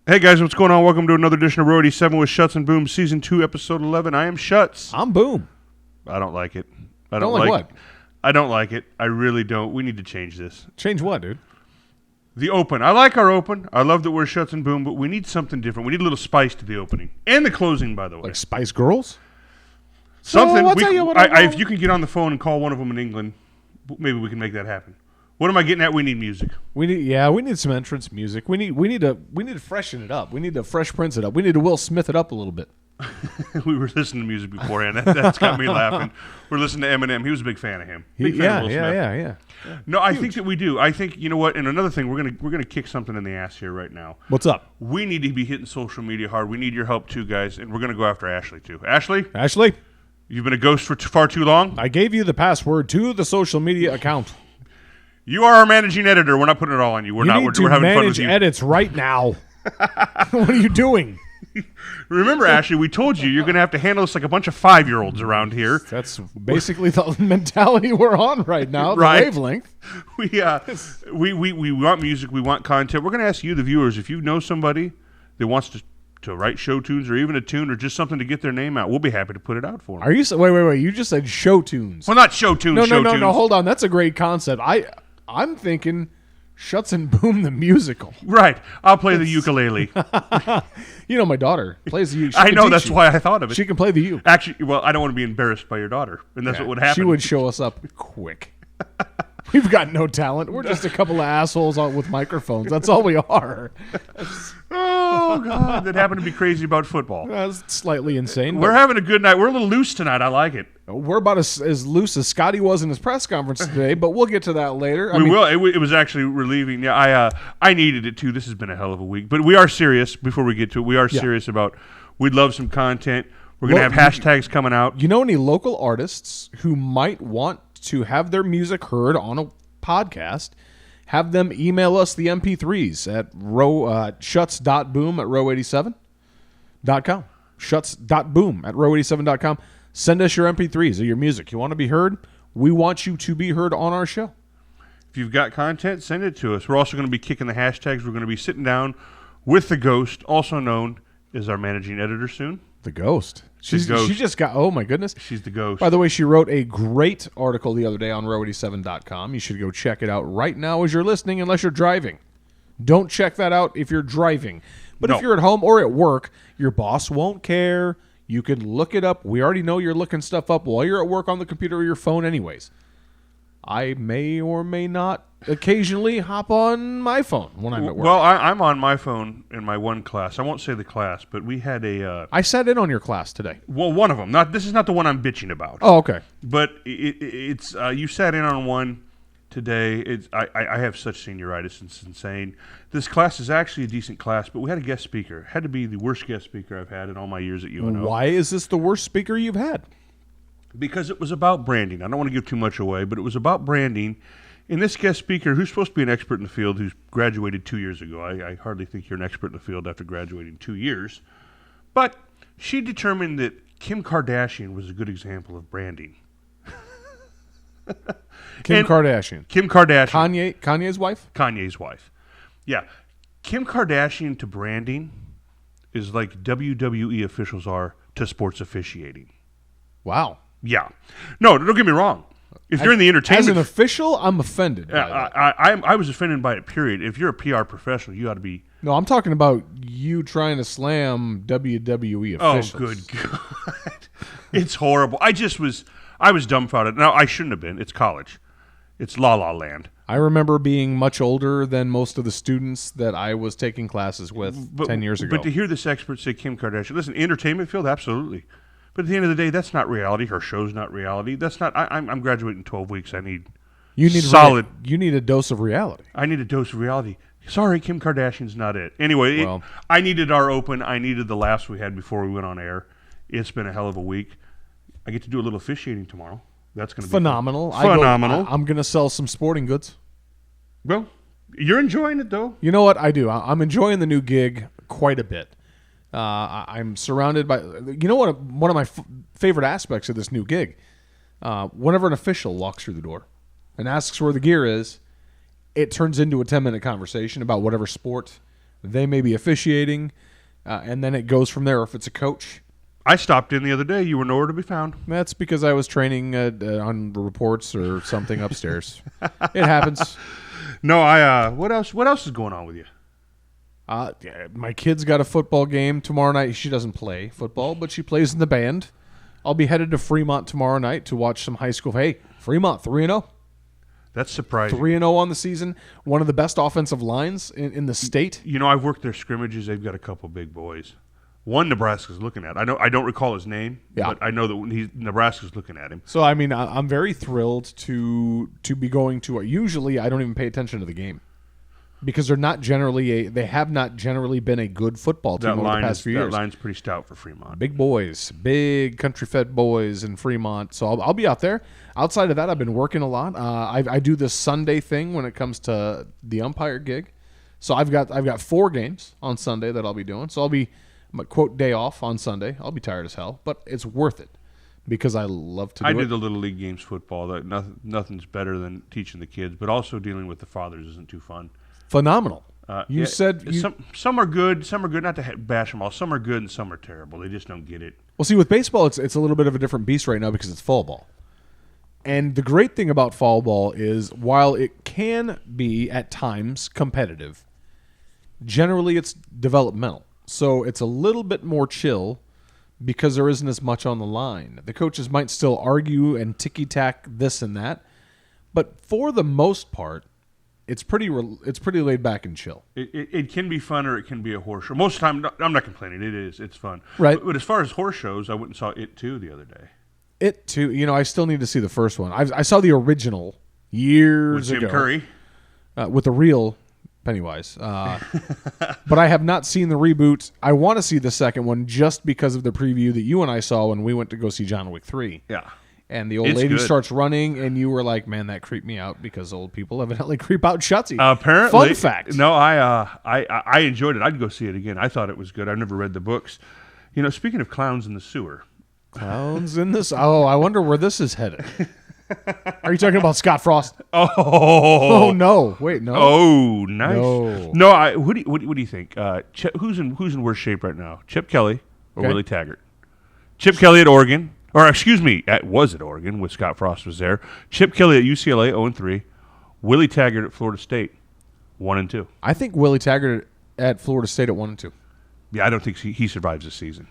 Hey guys, what's going on? Welcome to another edition of Row 87 with Shuts and Boom, Season 2, Episode 11. I am Shuts. I'm Boom. I don't like it. I don't like what? I don't like it. I really don't. We need to change this. Change what, dude? The open. I like our open. I love that we're Shuts and Boom, but we need something different. We need a little spice to the opening. And the closing, by the way. Like Spice Girls? Something. So, I'll tell you what if you can get on the phone and call one of them in England, maybe we can make that happen. What am I getting at? We need music. We need some entrance music. We need to freshen it up. We need to Fresh Prince it up. We need to Will Smith it up a little bit. We were listening to music beforehand. That's got me laughing. We're listening to Eminem. He was a big fan of him. Big fan of Will Smith. Yeah. No, I think that we do. I think, you know what, and another thing, we're gonna kick something in the ass here right now. What's up? We need to be hitting social media hard. We need your help too, guys, and we're gonna go after Ashley too. Ashley, you've been a ghost for far too long. I gave you the password to the social media account. You are our managing editor. We're not putting it all on you. We're having fun with you. Manage edits right now. What are you doing? Remember, Ashley, we told you you're going to have to handle us like a bunch of 5-year-olds around here. That's basically the mentality we're on right now, the right. wavelength. We want music. We want content. We're going to ask you, the viewers, if you know somebody that wants to write show tunes or even a tune or just something to get their name out, we'll be happy to put it out for them. Are you? Wait. You just said show tunes. Well, not show tunes. No. Hold on. That's a great concept. I'm thinking Shuts and Boom the musical. Right. I'll play the ukulele. You know, my daughter plays the ukulele. I know. That's why I thought of it. She can play the ukulele. Actually, well, I don't want to be embarrassed by your daughter, and that's what would happen. She would show us up quick. We've got no talent. We're just a couple of assholes with microphones. That's all we are. Oh, God. That happened to be crazy about football. That's slightly insane. We're having a good night. We're a little loose tonight. I like it. We're about as loose as Scotty was in his press conference today, but we'll get to that later. We will. It was actually relieving. Yeah, I needed it, too. This has been a hell of a week. But we are serious, before we get to it, we are serious about, we'd love some content. We're going to have hashtags coming out. You know any local artists who might want to have their music heard on a podcast? Have them email us the MP3s at shuts.boom at row87.com. Shuts.boom at row87.com. Send us your MP3s of your music. You want to be heard? We want you to be heard on our show. If you've got content, send it to us. We're also going to be kicking the hashtags. We're going to be sitting down with the Ghost, also known as our managing editor soon. The Ghost. She just got, oh my goodness. She's the Ghost. By the way, she wrote a great article the other day on row87.com. You should go check it out right now as you're listening, unless you're driving. Don't check that out if you're driving. But if you're at home or at work, your boss won't care. You can look it up. We already know you're looking stuff up while you're at work on the computer or your phone anyways. I may or may not occasionally hop on my phone when I'm at work. Well, I'm on my phone in my one class. I won't say the class, but we had a... I sat in on your class today. Well, one of them. This is not the one I'm bitching about. Oh, okay. But it's you sat in on one today. I have such senioritis. It's insane. This class is actually a decent class, but we had a guest speaker. It had to be the worst guest speaker I've had in all my years at UNO. Why is this the worst speaker you've had? Because it was about branding. I don't want to give too much away, but it was about branding. And this guest speaker, who's supposed to be an expert in the field, who's graduated 2 years ago. I hardly think you're an expert in the field after graduating 2 years. But she determined that Kim Kardashian was a good example of branding. Kim Kardashian. Kanye's wife? Kanye's wife. Yeah. Kim Kardashian to branding is like WWE officials are to sports officiating. Wow. Yeah. No, don't get me wrong. If you're in the entertainment... As an official, I'm offended by that. I was offended by it, period. If you're a PR professional, you ought to be... No, I'm talking about you trying to slam WWE officials. Oh, good God. It's horrible. I was dumbfounded. Now, I shouldn't have been. It's college. It's La La Land. I remember being much older than most of the students that I was taking classes with 10 years ago. But to hear this expert say Kim Kardashian... Listen, entertainment field, absolutely. But at the end of the day, that's not reality. Her show's not reality. That's not. I'm graduating in 12 weeks. You need solid. You need a dose of reality. I need a dose of reality. Sorry, Kim Kardashian's not it. Anyway, I needed our open. I needed the laughs we had before we went on air. It's been a hell of a week. I get to do a little officiating tomorrow. That's going to be phenomenal. Phenomenal. I'm going to sell some sporting goods. Well, you're enjoying it though. You know what I do? I'm enjoying the new gig quite a bit. I'm surrounded by, you know what? One of my favorite aspects of this new gig, whenever an official walks through the door and asks where the gear is, it turns into a 10-minute conversation about whatever sport They may be officiating, and then it goes from there if it's a coach. I stopped in the other day. You were nowhere to be found. That's because I was training on reports or something upstairs. It happens. No, what else is going on with you? Yeah, my kid's got a football game tomorrow night. She doesn't play football, but she plays in the band. I'll be headed to Fremont tomorrow night to watch some high school. Hey, Fremont 3-0. That's surprising. 3-0 on the season. One of the best offensive lines in the state. You know, I've worked their scrimmages. They've got a couple big boys. One Nebraska's looking at. I don't recall his name, but I know that Nebraska's looking at him. So I mean, I'm very thrilled to be going to. Usually, I don't even pay attention to the game because they have not generally been a good football team over the past few years. That line's pretty stout for Fremont. Big boys, big country-fed boys in Fremont. So I'll be out there. Outside of that, I've been working a lot. I do this Sunday thing when it comes to the umpire gig. So I've got 4 games on Sunday that I'll be doing. So I'll be quote day off on Sunday. I'll be tired as hell, but it's worth it because I love to do it. I do the little league games football. Nothing's better than teaching the kids, but also dealing with the fathers isn't too fun. Phenomenal. Some are good. Some are good. Not to bash them all. Some are good and some are terrible. They just don't get it. Well, see, with baseball, it's a little bit of a different beast right now because it's fall ball. And the great thing about fall ball is while it can be at times competitive, generally it's developmental. So it's a little bit more chill because there isn't as much on the line. The coaches might still argue and ticky-tack this and that, but for the most part, it's pretty laid back and chill. It can be fun or it can be a horse show. Most of the time, I'm not complaining. It is. It's fun. Right. But as far as horse shows, I went and saw It Too the other day. It Too. You know, I still need to see the first one. I saw the original years with ago. Tim Curry. With the real Pennywise. But I have not seen the reboot. I want to see the second one just because of the preview that you and I saw when we went to go see John Wick 3. Yeah. And the old lady starts running, and you were like, man, that creeped me out because old people evidently creep out Shotzi. Apparently. Fun fact. No, I enjoyed it. I'd go see it again. I thought it was good. I've never read the books. You know, speaking of clowns in the sewer. Clowns in this? Oh, I wonder where this is headed. Are you talking about Scott Frost? Oh no! Wait, no. Oh, nice. No. What do you think? Who's in worse shape right now? Chip Kelly or Willie Taggart? Chip Kelly at Oregon, was at Oregon with Scott Frost was there. Chip Kelly at UCLA 0-3. Willie Taggart at Florida State 1-2. I think Willie Taggart at Florida State at 1-2. Yeah, I don't think he survives this season.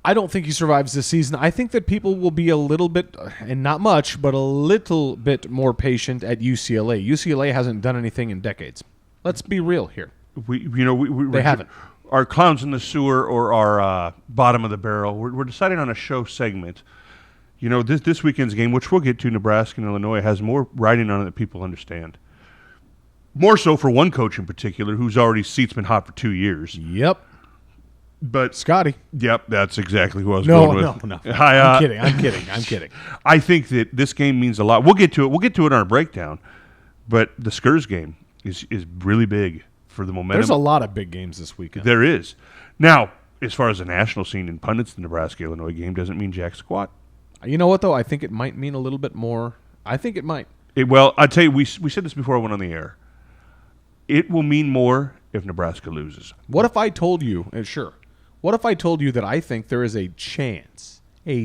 I don't think he survives this season. I think that people will be a little bit, and not much, but a little bit more patient at UCLA. UCLA hasn't done anything in decades. Let's be real here. They haven't. Our clowns in the sewer or our bottom of the barrel. We're deciding on a show segment. You know, this weekend's game, which we'll get to, Nebraska and Illinois, has more writing on it that people understand. More so for one coach in particular, whose seat's been hot for 2 years. Yep. But Scotty. Yep, that's exactly who I was going with. No. I'm kidding. I think that this game means a lot. We'll get to it in our breakdown. But the Skurs game is really big for the momentum. There's a lot of big games this weekend. There is. Now, as far as the national scene in pundits, the Nebraska-Illinois game doesn't mean jack squat. You know what, though? I think it might mean a little bit more. I think it might. Well, I'll tell you, we said this before I went on the air. It will mean more if Nebraska loses. What if I told you, sure, what if I told you that I think there is a chance that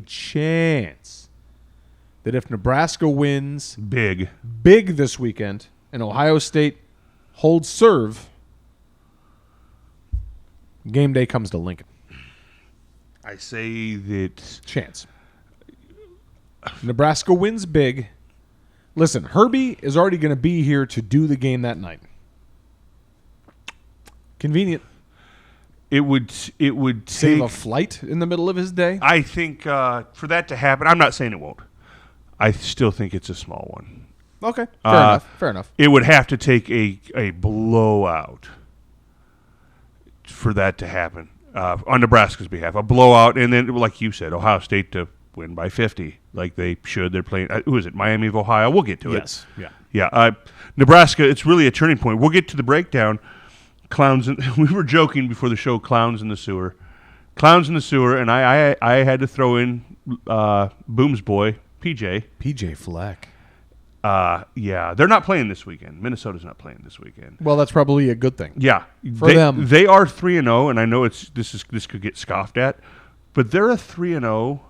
if Nebraska wins big this weekend and Ohio State holds serve, game day comes to Lincoln? I say that... Chance. Nebraska wins big. Listen, Herbie is already going to be here to do the game that night. Convenient. It would save a flight in the middle of his day. I think for that to happen, I'm not saying it won't. I still think it's a small one. Okay, fair enough. It would have to take a blowout for that to happen on Nebraska's behalf. A blowout, and then, like you said, Ohio State to win by 50, like they should. They're playing. Who is it? Miami of Ohio. We'll get to it. Yes. Yeah. Nebraska. It's really a turning point. We'll get to the breakdown. Clowns. We were joking before the show. Clowns in the sewer, and I had to throw in Boom's boy PJ Fleck. Yeah, they're not playing this weekend. Minnesota's not playing this weekend. Well, that's probably a good thing. Yeah, For them. They are 3-0, and I know this could get scoffed at, but they're a 3-0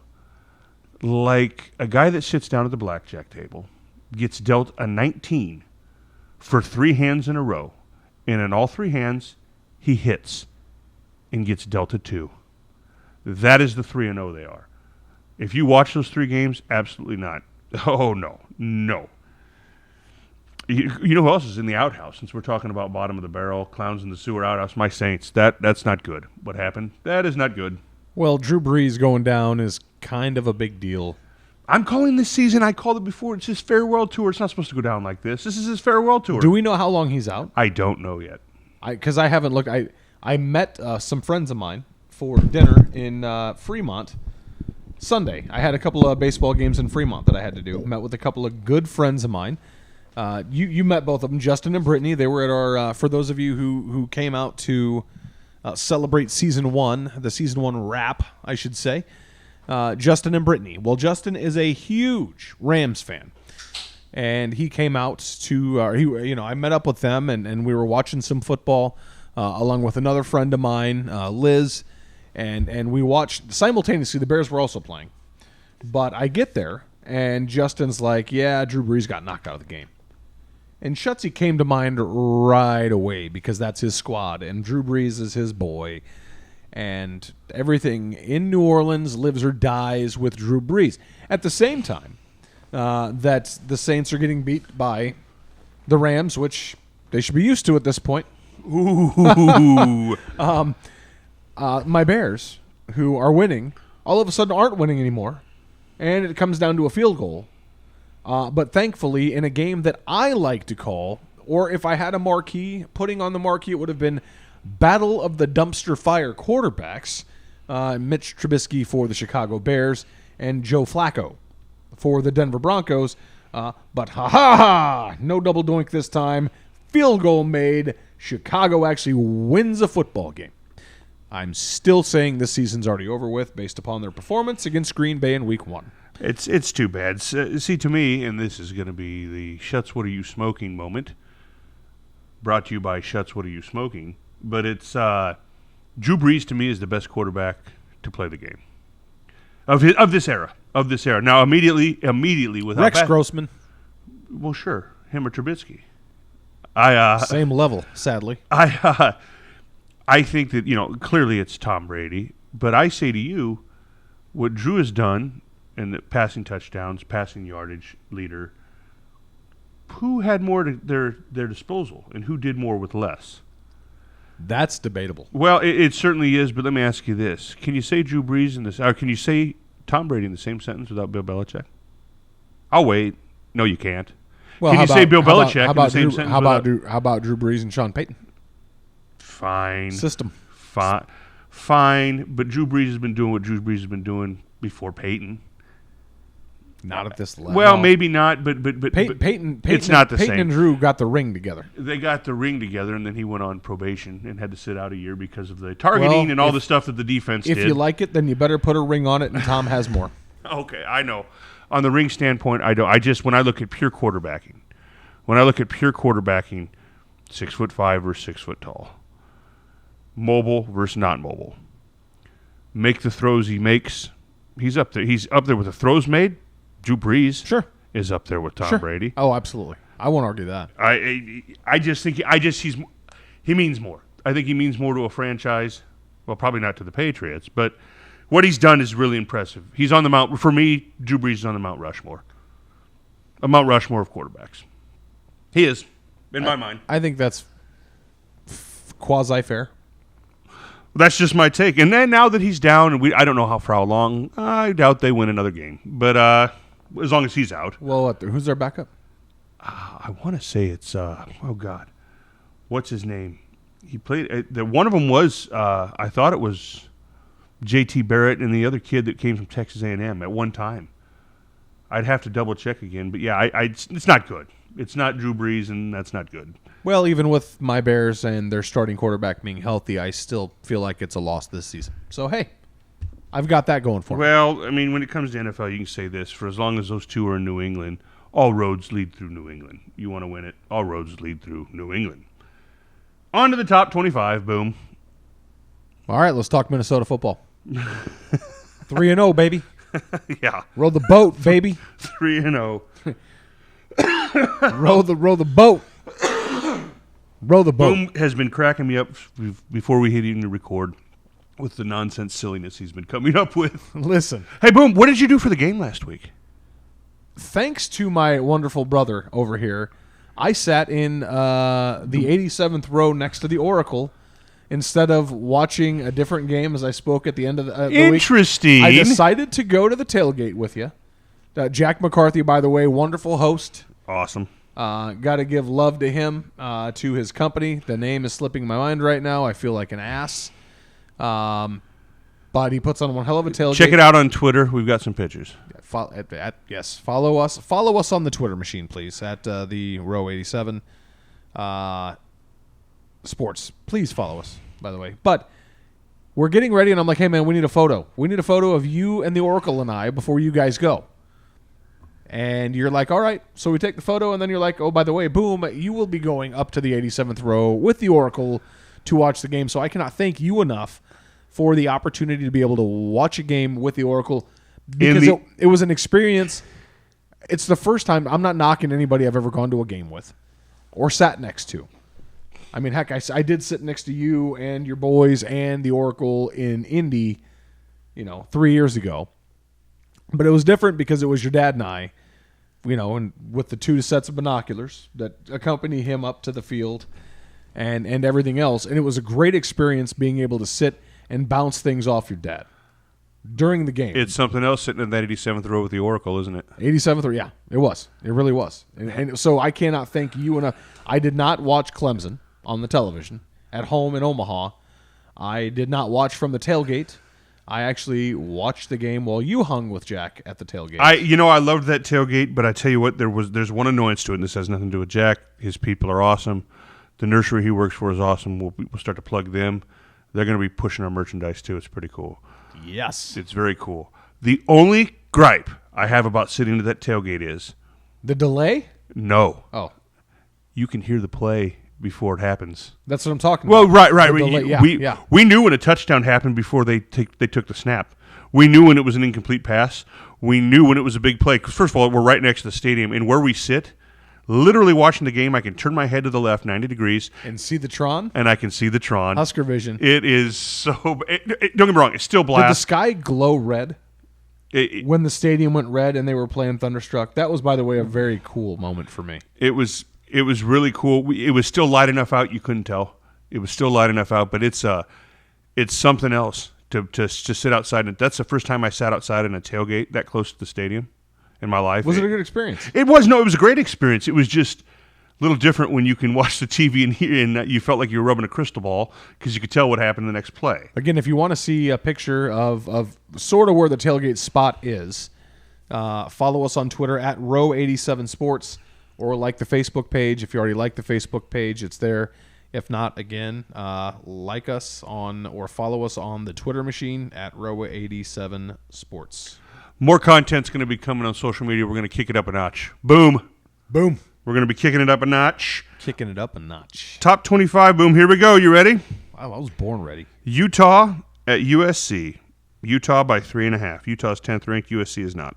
like a guy that sits down at the blackjack table, gets dealt a 19 for 3 hands in a row, and in all 3 hands, he hits and gets dealt a 2. That is the 3-0 they are. If you watch those 3 games, absolutely not. Oh, no. You know who else is in the outhouse? Since we're talking about bottom of the barrel, clowns in the sewer outhouse, my Saints. That's not good. What happened? That is not good. Well, Drew Brees going down is kind of a big deal. I'm calling this season. I called it before. It's his farewell tour. It's not supposed to go down like this. This is his farewell tour. Do we know how long he's out? I don't know yet. Because I haven't looked. I met some friends of mine for dinner in Fremont Sunday. I had a couple of baseball games in Fremont that I had to do. Met with a couple of good friends of mine. You met both of them, Justin and Brittany. They were at our, for those of you who came out to celebrate Season 1, the Season 1 wrap, I should say, Justin and Brittany. Well, Justin is a huge Rams fan, and he came out to, I met up with them, and we were watching some football along with another friend of mine, Liz, and we watched, simultaneously, the Bears were also playing. But I get there, and Justin's like, yeah, Drew Brees got knocked out of the game. And Shutsy came to mind right away because that's his squad, and Drew Brees is his boy. And everything in New Orleans lives or dies with Drew Brees. At the same time that the Saints are getting beat by the Rams, which they should be used to at this point. Ooh. My Bears, who are winning, all of a sudden aren't winning anymore. And it comes down to a field goal. But thankfully, in a game that I like to call, or if I had a marquee, putting on the marquee, it would have been Battle of the Dumpster Fire quarterbacks. Mitch Trubisky for the Chicago Bears and Joe Flacco for the Denver Broncos. But no double doink this time. Field goal made. Chicago actually wins a football game. I'm still saying this season's already over with based upon their performance against Green Bay in Week 1. It's too bad. See, to me, and this is going to be the Shuts, What Are You Smoking moment, brought to you by Shuts, What Are You Smoking, but it's Drew Brees, to me, is the best quarterback to play the game of this era. Now, immediately with Rex Grossman. Well, sure, him or Trubisky. Same level, sadly. I think that, clearly it's Tom Brady, but I say to you, what Drew has done in the passing touchdowns, passing yardage leader, who had more to their disposal and who did more with less? That's debatable. Well, it certainly is, but let me ask you this. Can you say Drew Brees in this, or can you say Tom Brady in the same sentence without Bill Belichick? I'll wait. No, you can't. Well, can you say Bill Belichick in the same sentence? How about Drew Brees and Sean Payton? Fine. System. Fine, but Drew Brees has been doing what Drew Brees has been doing before Peyton. Not at this level. Well, maybe not, but Peyton it's not the Peyton same. and Drew got the ring together. They got the ring together, and then he went on probation and had to sit out a year because of the targeting and all the stuff that the defense did. If you like it, then you better put a ring on it, and Tom has more. Okay, I know. On the ring standpoint, I don't. When I look at pure quarterbacking, 6'5" versus 6 foot tall, mobile versus not mobile, make the throws he makes. He's up there. He's up there with the throws made. Drew Brees is up there with Tom Brady. Oh, absolutely. I won't argue that. I just think he means more. I think he means more to a franchise. Well, probably not to the Patriots, but what he's done is really impressive. He's on the Mount. For me, Drew Brees is on the Mount Rushmore. A Mount Rushmore of quarterbacks. He is, in my mind. I think that's quasi-fair. That's just my take. And then now that he's down, and I don't know for how long, I doubt they win another game. But as long as he's out. Well, who's their backup? I want to say it's, oh, God. What's his name? He played, one of them was, I thought it was J.T. Barrett and the other kid that came from Texas A&M at one time. I'd have to double check again. But, yeah, it's not good. It's not Drew Brees, and that's not good. Well, even with my Bears and their starting quarterback being healthy, I still feel like it's a loss this season. So, hey, I've got that going for me. Well, I mean, when it comes to NFL, you can say this. For as long as those two are in New England, All roads lead through New England. You want to win it, all roads lead through New England. On to the top 25, boom. All right, let's talk Minnesota football. 3-0, baby. Yeah. Row the boat, baby. 3-0. Row the boat. Row the boat. Boom has been cracking me up before we hit even to record with the nonsense silliness he's been coming up with. Listen. Hey, Boom, what did you do for the game last week? Thanks to my wonderful brother over here, I sat in the 87th row next to the Oracle instead of watching a different game as I spoke at the end of the week. Interesting. I decided to go to the tailgate with you. Jack McCarthy, by the way, wonderful host. Awesome. Got to give love to him, to his company. The name is slipping my mind right now. I feel like an ass. But he puts on one hell of a tailgate. Check it out on Twitter. We've got some pictures. Yes, follow us. Follow us on the Twitter machine, please, at the Row 87 Sports. Please follow us, by the way. But we're getting ready, and I'm like, hey, man, we need a photo. We need a photo of you and the Oracle and I before you guys go. And you're like, all right. So we take the photo, and then you're like, oh, by the way, boom, you will be going up to the 87th row with the Oracle to watch the game. So I cannot thank you enough for the opportunity to be able to watch a game with the Oracle because it was an experience. It's the first time. I'm not knocking anybody I've ever gone to a game with or sat next to. I mean, heck, I did sit next to you and your boys and the Oracle in Indy, 3 years ago. But it was different because it was your dad and I, and with the 2 sets of binoculars that accompany him up to the field and everything else. And it was a great experience being able to sit and bounce things off your dad during the game. It's something else sitting in that 87th row with the Oracle, isn't it? 87th row, yeah, it was. It really was. And so I cannot thank you enough. I did not watch Clemson on the television at home in Omaha. I did not watch from the tailgate. I actually watched the game while you hung with Jack at the tailgate. I loved that tailgate, but I tell you what, there's one annoyance to it, and this has nothing to do with Jack. His people are awesome. The nursery he works for is awesome. We'll start to plug them. They're going to be pushing our merchandise, too. It's pretty cool. Yes. It's very cool. The only gripe I have about sitting at that tailgate is... The delay? No. Oh. You can hear the play before it happens. That's what I'm talking about. Well, right. Yeah. We knew when a touchdown happened before they took the snap. We knew when it was an incomplete pass. We knew when it was a big play. 'Cause first of all, we're right next to the stadium, and where we sit, literally watching the game, I can turn my head to the left 90 degrees. And see the Tron? And I can see the Tron. Husker vision. It is so... don't get me wrong, it's still black. Did the sky glow red when the stadium went red and they were playing Thunderstruck? That was, by the way, a very cool moment for me. It was really cool. It was still light enough out you couldn't tell. It was still light enough out, but it's something else to sit outside. And that's the first time I sat outside in a tailgate that close to the stadium in my life. Was it a good experience? It was. No, it was a great experience. It was just a little different when you can watch the TV and hear, and you felt like you were rubbing a crystal ball because you could tell what happened in the next play. Again, if you want to see a picture of sort of where the tailgate spot is, follow us on Twitter at Row87Sports. Or like the Facebook page. If you already like the Facebook page, it's there. If not, again, like us on or follow us on the Twitter machine at Row87Sports. More content's going to be coming on social media. We're going to kick it up a notch. Boom. Boom. We're going to be kicking it up a notch. Kicking it up a notch. Top 25, boom. Here we go. You ready? I was born ready. Utah at USC. Utah by 3.5. Utah's 10th ranked. USC is not.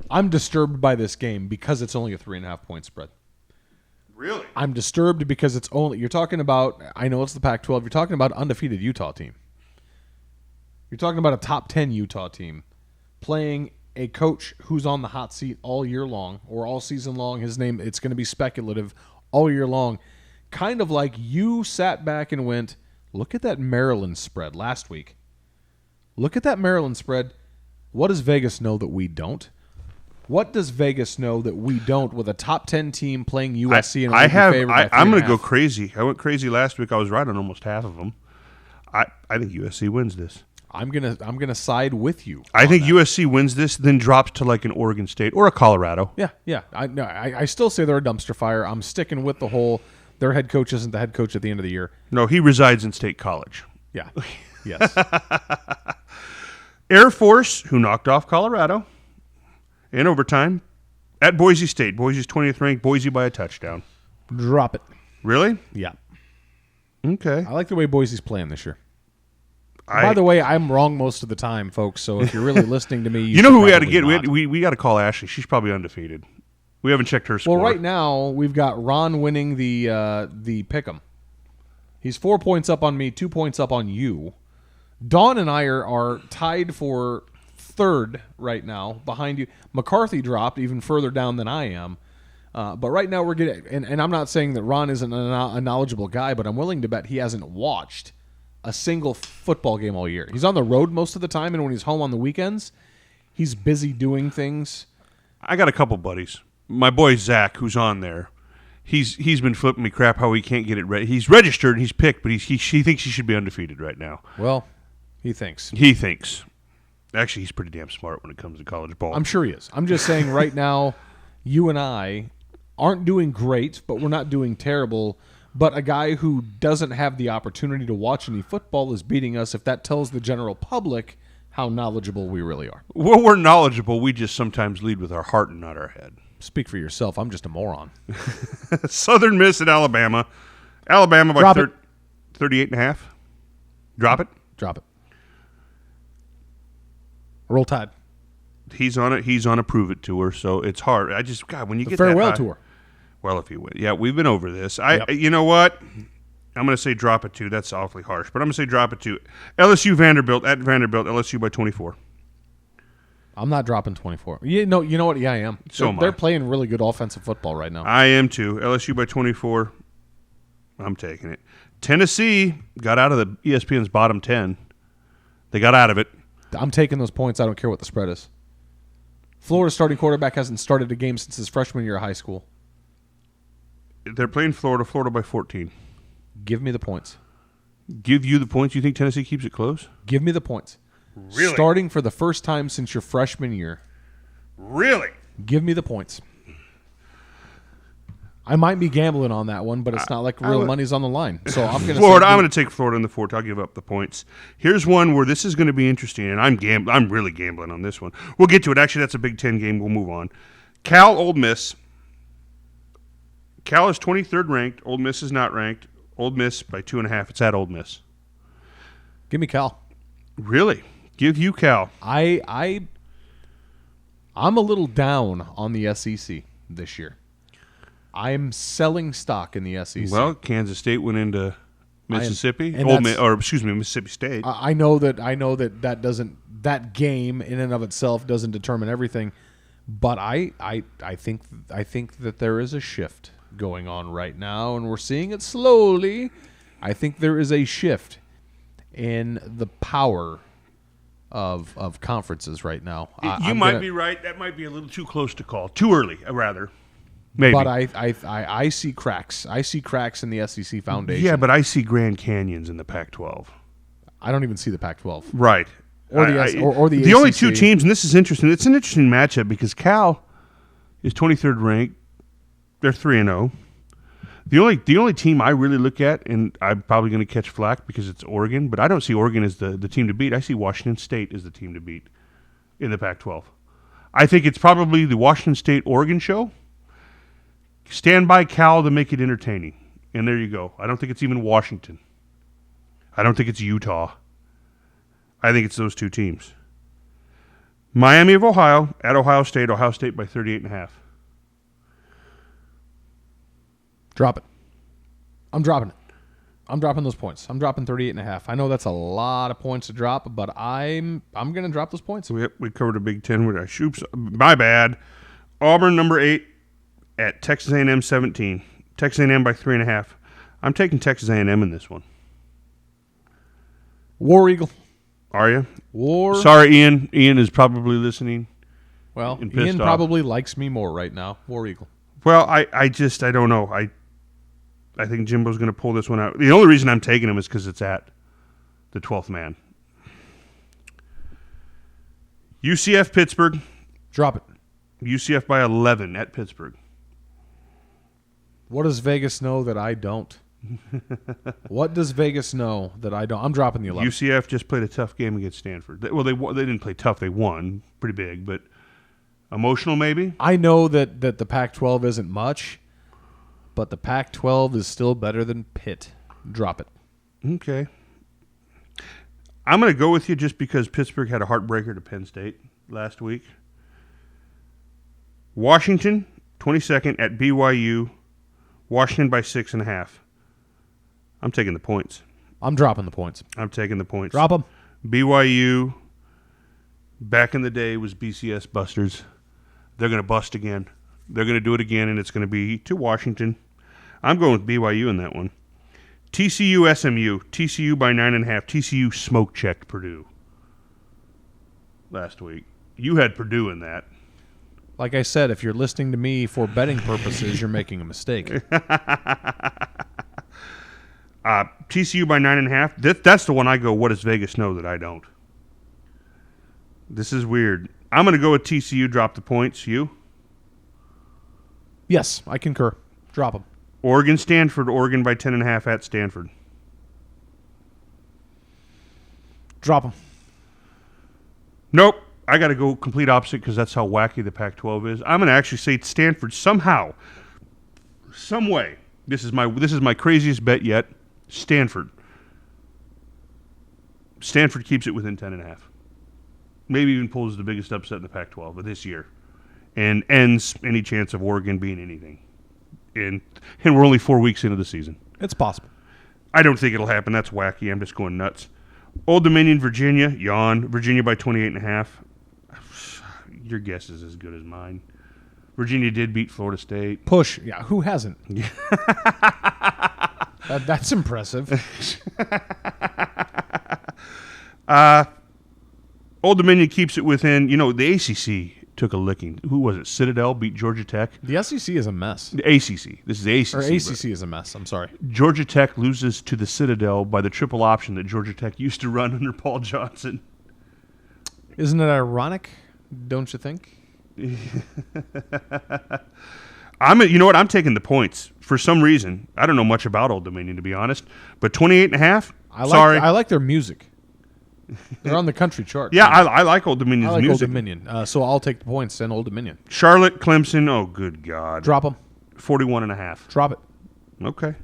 I'm disturbed by this game because it's only a 3.5 point spread. Really? I'm disturbed because it's only, you're talking about, I know it's the Pac-12, you're talking about an undefeated Utah team. You're talking about a top 10 Utah team playing a coach who's on the hot seat all year long or all season long. His name, it's going to be speculative all year long. Kind of like you sat back and went, look at that Maryland spread last week. Look at that Maryland spread. What does Vegas know that we don't? What does Vegas know that we don't with a top 10 team playing USC and I'm going to go crazy. I went crazy last week. I was right on almost half of them. I think USC wins this. I'm gonna side with you. I think USC wins this, then drops to like an Oregon State or a Colorado. Yeah. I still say they're a dumpster fire. I'm sticking with the whole their head coach isn't the head coach at the end of the year. No, he resides in State College. Yeah. Yes. Air Force, who knocked off Colorado. In overtime at Boise State. Boise's 20th ranked. Boise by a touchdown. Drop it. Really? Yeah. Okay. I like the way Boise's playing this year. By the way, I'm wrong most of the time, folks. So if you're really listening to me, you know who we had to get? We got to call Ashley. She's probably undefeated. We haven't checked her score. Well, right now we've got Ron winning the pick'em. He's 4 points up on me, 2 points up on you. Dawn and I are tied for third right now, behind you. McCarthy dropped even further down than I am. But right now we're getting, and I'm not saying that Ron isn't a knowledgeable guy, but I'm willing to bet he hasn't watched a single football game all year. He's on the road most of the time, and when he's home on the weekends, he's busy doing things. I got a couple buddies. My boy Zach, who's on there, he's been flipping me crap how he can't get it ready. He's registered and he's picked, but he thinks he should be undefeated right now. Well, he thinks. He thinks. Actually, he's pretty damn smart when it comes to college ball. I'm sure he is. I'm just saying right now, you and I aren't doing great, but we're not doing terrible. But a guy who doesn't have the opportunity to watch any football is beating us, if that tells the general public how knowledgeable we really are. Well, we're knowledgeable. We just sometimes lead with our heart and not our head. Speak for yourself. I'm just a moron. Southern Miss at Alabama. Alabama by 38.5. Drop it. Drop it. Roll Tide. He's on it. He's on a prove it tour, so it's hard. God, when you get farewell that high, tour. Well, if you win. Yeah, we've been over this. Yep. You know what? I'm going to say drop it to. That's awfully harsh, but I'm going to say drop it to. LSU Vanderbilt at Vanderbilt. LSU by 24. I'm not dropping 24. You know what? Yeah, I am. They're playing really good offensive football right now. I am too. LSU by 24. I'm taking it. Tennessee got out of the ESPN's bottom 10. They got out of it. I'm taking those points. I don't care what the spread is. Florida's starting quarterback hasn't started a game since his freshman year of high school. They're playing Florida. Florida by 14. Give me the points. Give you the points? You think Tennessee keeps it close? Give me the points. Really? Starting for the first time since your freshman year. Really? Give me the points. I might be gambling on that one, but it's not like real money's on the line. So I'm going to Florida. I'm going to take Florida in the fort. I'll give up the points. Here's one where this is going to be interesting, and I'm really gambling on this one. We'll get to it. Actually, that's a Big Ten game. We'll move on. Cal, Ole Miss. Cal is 23rd ranked. Ole Miss is not ranked. Ole Miss by 2.5. It's at Ole Miss. Give me Cal. Really? Give you Cal. I'm a little down on the SEC this year. I'm selling stock in the SEC. Well, Kansas State went into Mississippi, Mississippi State. I know that game in and of itself doesn't determine everything, but I think that there is a shift going on right now, and we're seeing it slowly. I think there is a shift in the power of conferences right now. You might be right. That might be a little too close to call. Too early, rather. Maybe. But I see cracks. I see cracks in the SEC foundation. Yeah, but I see Grand Canyons in the Pac-12. I don't even see the Pac-12. Right. Or the the ACC. only two teams, and this is interesting. It's an interesting matchup because Cal is 23rd ranked. They're 3-0. The only team I really look at, and I'm probably going to catch flack because it's Oregon, but I don't see Oregon as the team to beat. I see Washington State as the team to beat in the Pac-12. I think it's probably the Washington State-Oregon show. Stand by Cal to make it entertaining. And there you go. I don't think it's even Washington. I don't think it's Utah. I think it's those two teams. Miami of Ohio at Ohio State by 38.5. Drop it. I'm dropping it. I'm dropping those points. I'm dropping 38.5. I know that's a lot of points to drop, but I'm going to drop those points. We covered a Big Ten with our shoops. My bad. Auburn number 8 at Texas A&M 17. Texas A&M by 3.5. I'm taking Texas A&M in this one. War Eagle. Are you? War. Sorry, Ian. Ian is probably listening. Well, Ian probably likes me more right now. War Eagle. Well, I don't know. I think Jimbo's going to pull this one out. The only reason I'm taking him is because it's at the 12th man. UCF Pittsburgh. Drop it. UCF by 11 at Pittsburgh. What does Vegas know that I don't? What does Vegas know that I don't? I'm dropping the 11. UCF just played a tough game against Stanford. Well, they didn't play tough. They won pretty big, but Emotional, maybe? I know that the Pac-12 isn't much, but the Pac-12 is still better than Pitt. Drop it. Okay. I'm going to go with you just because Pittsburgh had a heartbreaker to Penn State last week. Washington, 22nd at BYU. Washington by 6.5. I'm taking the points. I'm dropping the points. I'm taking the points. Drop them. BYU, back in the day, was BCS busters. They're going to bust again. They're going to do it again, and it's going to be to Washington. I'm going with BYU in that one. TCU, SMU. TCU by 9.5. TCU smoke-checked Purdue last week. You had Purdue in that. Like I said, if you're listening to me for betting purposes, you're making a mistake. TCU by 9.5. That's the one I go, what does Vegas know that I don't? This is weird. I'm going to go with TCU, drop the points. You? Yes, I concur. Drop them. Oregon, Stanford. Oregon by 10.5 at Stanford. Drop them. Nope. I got to go complete opposite because that's how wacky the Pac-12 is. I'm going to actually say Stanford somehow, some way. This is my craziest bet yet. Stanford. Stanford keeps it within 10.5. Maybe even pulls the biggest upset in the Pac-12 of this year, and ends any chance of Oregon being anything. And we're only 4 weeks into the season. It's possible. I don't think it'll happen. That's wacky. I'm just going nuts. Old Dominion, Virginia, yawn. Virginia by 28.5. Your guess is as good as mine. Virginia did beat Florida State. Push. Yeah, who hasn't? That's impressive. Old Dominion keeps it within, the ACC took a licking. Who was it? Citadel beat Georgia Tech. The SEC is a mess. The ACC. This is the ACC. Or ACC is a mess. I'm sorry. Georgia Tech loses to the Citadel by the triple option that Georgia Tech used to run under Paul Johnson. Isn't it ironic? Don't you think? You know what? I'm taking the points for some reason. I don't know much about Old Dominion, to be honest, but 28.5. Sorry, I like their music. They're on the country chart. Yeah, I like Old Dominion's music. Old Dominion, so I'll take the points and Old Dominion. Charlotte, Clemson. Oh, good God! Drop them. 41.5. Drop it. Okay.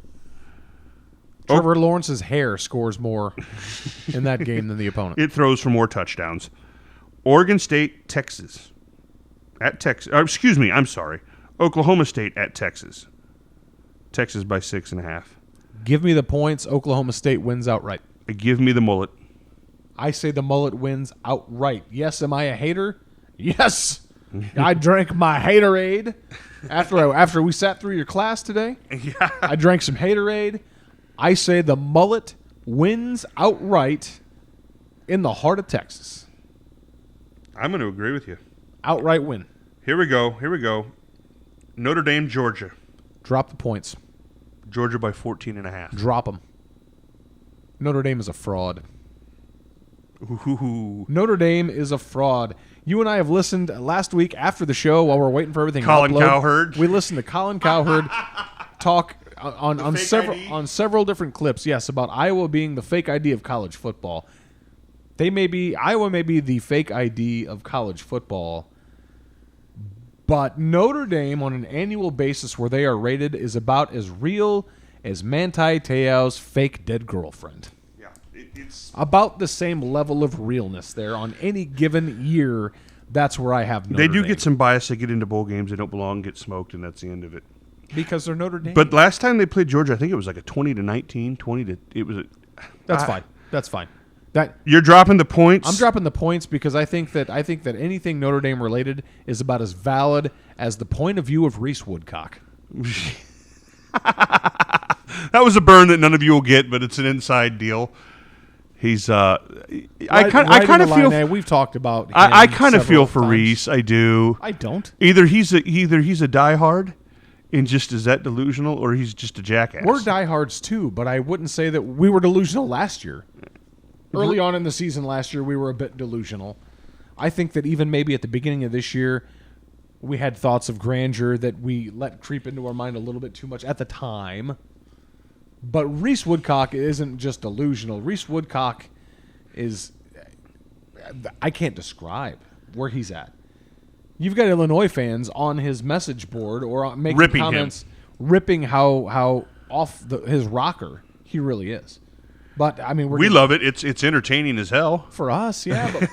Trevor Lawrence's hair scores more in that game than the opponent. It throws for more touchdowns. Oregon State, Texas. At Texas. Excuse me, I'm sorry. Oklahoma State at Texas. Texas by 6.5. Give me the points. Oklahoma State wins outright. Give me the mullet. I say the mullet wins outright. Yes, am I a hater? Yes. I drank my haterade after we sat through your class today. Yeah. I drank some haterade. I say the mullet wins outright in the heart of Texas. I'm going to agree with you. Outright win. Here we go. Notre Dame, Georgia. Drop the points. Georgia by 14.5. Drop them. Notre Dame is a fraud. Ooh. Notre Dame is a fraud. You and I have listened last week after the show while we're waiting for everything Colin to upload. Cowherd. We listened to Colin Cowherd talk on several different clips. Yes, about Iowa being the fake ID of college football. Iowa may be the fake ID of college football, but Notre Dame on an annual basis where they are rated is about as real as Manti Te'o's fake dead girlfriend. Yeah, it's about the same level of realness there on any given year. That's where I have Notre Dame. They do get some bias. They get into bowl games. They don't belong, get smoked, and that's the end of it. Because they're Notre Dame. But last time they played Georgia, I think it was like a 20-19, That's fine. That's fine. You're dropping the points? I'm dropping the points because I think that anything Notre Dame related is about as valid as the point of view of Reese Woodcock. That was a burn that none of you will get, but it's an inside deal. He's I kind of feel we've talked about him I kind of feel for times. Reese. I do. I don't. Either he's a diehard and just is that delusional, or he's just a jackass. We're diehards too, but I wouldn't say that we were delusional last year. Early on in the season last year, we were a bit delusional. I think that even maybe at the beginning of this year, we had thoughts of grandeur that we let creep into our mind a little bit too much at the time. But Reese Woodcock isn't just delusional. Reese Woodcock is... I can't describe where he's at. You've got Illinois fans on his message board or making Ripping comments, ripping how off his rocker he really is. But I mean, we love it. It's entertaining as hell for us, yeah. But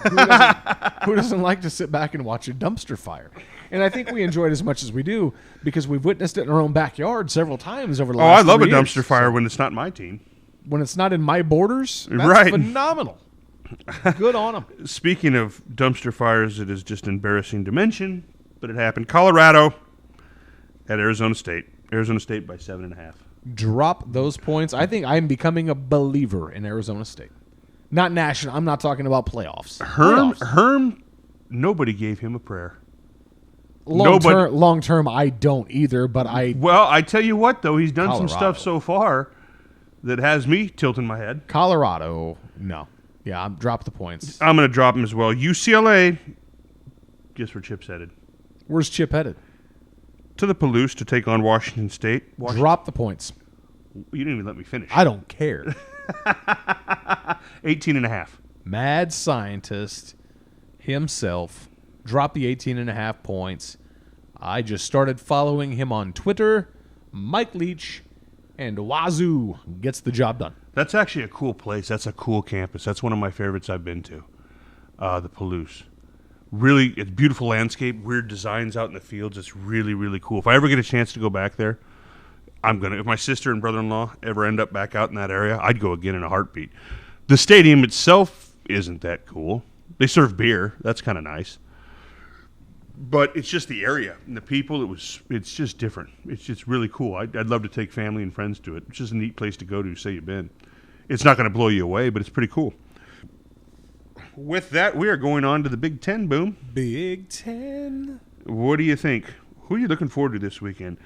who doesn't like to sit back and watch a dumpster fire? And I think we enjoy it as much as we do because we've witnessed it in our own backyard several times over the last 3 years. I love a dumpster fire when it's not my team. When it's not in my borders, that's right. Phenomenal. Good on them. Speaking of dumpster fires, it is just embarrassing to mention, but it happened. Colorado at Arizona State. Arizona State by 7.5. Drop those points. I think I'm becoming a believer in Arizona State. Not national. I'm not talking about playoffs. Herm, nobody gave him a prayer. Long term, I don't either, but Well, I tell you what, though, he's done Colorado. some stuff so far that has me tilting my head. Colorado, no. Yeah, drop the points. I'm going to drop him as well. UCLA, guess where Chip's headed? Where's Chip headed? To the Palouse to take on Washington State. Drop the points. You didn't even let me finish. I don't care. 18.5. Mad scientist himself. Drop the 18.5 points. I just started following him on Twitter. Mike Leach and Wazoo gets the job done. That's actually a cool place. That's a cool campus. That's one of my favorites I've been to. The Palouse. Really, it's beautiful landscape, weird designs out in the fields. It's really, really cool. If I ever get a chance to go back there, I'm going to. If my sister and brother-in-law ever end up back out in that area, I'd go again in a heartbeat. The stadium itself isn't that cool. They serve beer. That's kind of nice. But it's just the area and the people. It's just different. It's just really cool. I'd love to take family and friends to it. It's just a neat place to go to, say you've been. It's not going to blow you away, but it's pretty cool. With that, we are going on to the Big Ten, Boom. Big Ten. What do you think? Who are you looking forward to this weekend?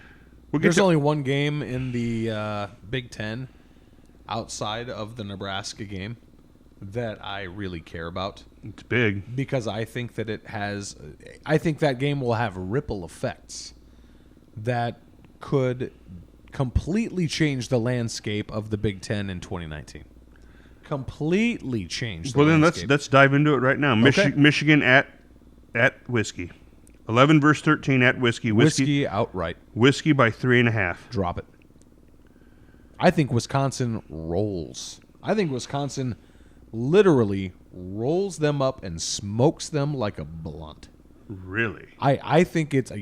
There's only one game in the Big Ten outside of the Nebraska game that I really care about. It's big. Because I think that I think that game will have ripple effects that could completely change the landscape of the Big Ten in 2019. Completely change the landscape. Then let's dive into it right now. Okay. Michigan at Whiskey. 11 versus 13 at Whiskey. Whiskey outright. Whiskey by 3.5. Drop it. I think Wisconsin rolls. I think Wisconsin literally rolls them up and smokes them like a blunt. Really? I think it's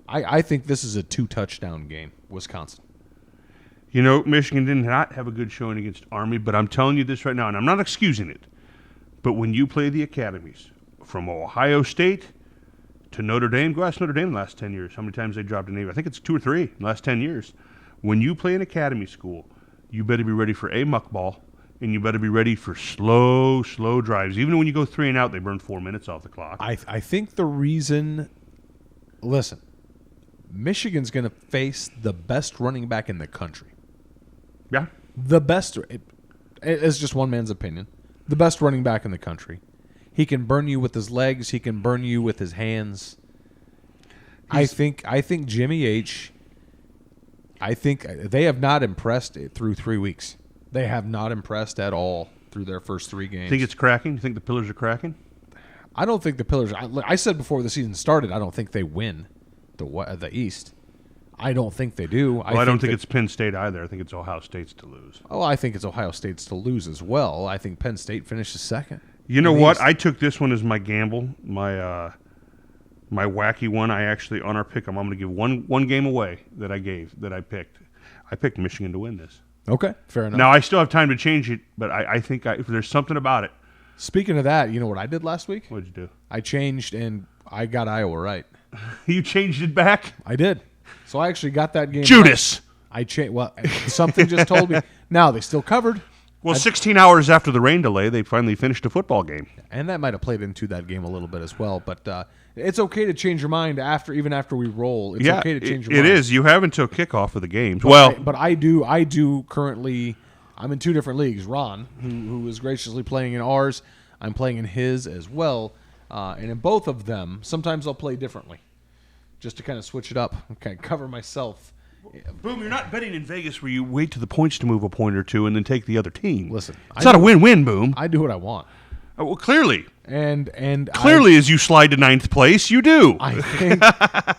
I think this is a 2-touchdown game, Wisconsin. You know, Michigan did not have a good showing against Army, but I'm telling you this right now, and I'm not excusing it, but when you play the academies, from Ohio State to Notre Dame, go ask Notre Dame the last 10 years, how many times they dropped a Navy. I think it's 2 or 3 in the last 10 years. When you play an academy school, you better be ready for a muckball, and you better be ready for slow drives. Even when you go 3 and out, they burn 4 minutes off the clock. I think the reason, listen, Michigan's going to face the best running back in the country. Yeah. The best, it's just one man's opinion, the best running back in the country. He can burn you with his legs. He can burn you with his hands. I think Jimmy H, I think they have not impressed through 3 weeks. They have not impressed at all through their first 3 games. Think it's cracking? You think the Pillars are cracking? I don't think the Pillars. I said before the season started, I don't think they win the East. I don't think they do. I don't think it's Penn State either. I think it's Ohio State's to lose. Oh, I think it's Ohio State's to lose as well. I think Penn State finishes second. You know what? I took this one as my gamble, my wacky one. I actually, on our pick 'em, I'm going to give one game away that I picked. I picked Michigan to win this. Okay, fair enough. Now, I still have time to change it, but I think if there's something about it. Speaking of that, you know what I did last week? What'd you do? I changed, and I got Iowa right. You changed it back? I did. So I actually got that game Judas! right. I changed. Well, something just told me. Now, they still covered. Well, 16 hours after the rain delay, they finally finished a football game. And that might have played into that game a little bit as well. But it's okay to change your mind even after we roll. It's okay to change your mind. It is. You have until kickoff of the games. But I do currently. I'm in 2 different leagues. Ron, who is graciously playing in ours, I'm playing in his as well. And in both of them, sometimes I'll play differently, just to kind of switch it up, kind of cover myself. Boom, you're not betting in Vegas where you wait to the points to move a point or two and then take the other team. Listen, it's not a win-win, Boom. I do what I want. Well, clearly. And Clearly, as you slide to 9th place, you do. I think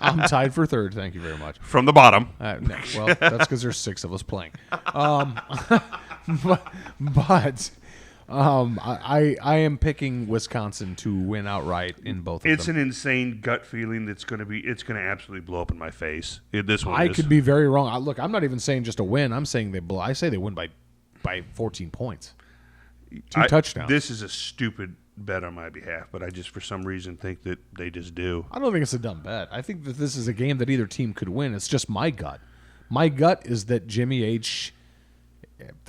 I'm tied for 3rd. Thank you very much. From the bottom. No, well, that's because there's 6 of us playing. But I am picking Wisconsin to win outright in both of them. It's an insane gut feeling it's going to absolutely blow up in my face. This one I is. could be very wrong. Look, I'm not even saying just a win. I'm saying I say they win by 14 points. 2 touchdowns. This is a stupid bet on my behalf, but I just for some reason think that they just do. I don't think it's a dumb bet. I think that this is a game that either team could win. It's just my gut. My gut is that Jimmy H,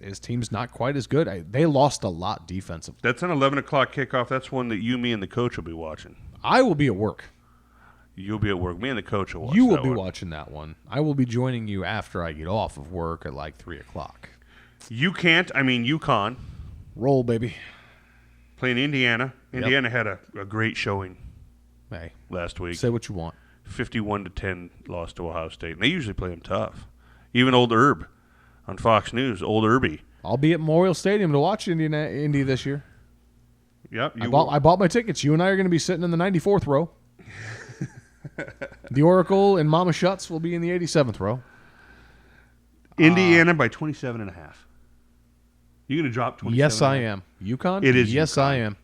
his team's not quite as good. They lost a lot defensively. That's an 11 o'clock kickoff. That's one that you, me, and the coach will be watching. I will be at work. You'll be at work. Me and the coach will watch You will that be one. watching that one. I will be joining you after I get off of work at like 3 o'clock. You can't. I mean, UConn. Roll, baby. Playing Indiana. Indiana had a great showing Hey, last week. say what you want. 51-10 loss to Ohio State. And they usually play them tough. Even old Herb on Fox News, old Herbie. I'll be at Memorial Stadium to watch Indy this year. Yep. I bought my tickets. You and I are going to be sitting in the 94th row. The Oracle and Mama Shuts will be in the 87th row. Indiana by 27.5. You're going to drop 27.5? Yes, I am. UConn? It is Yes, UConn. I am.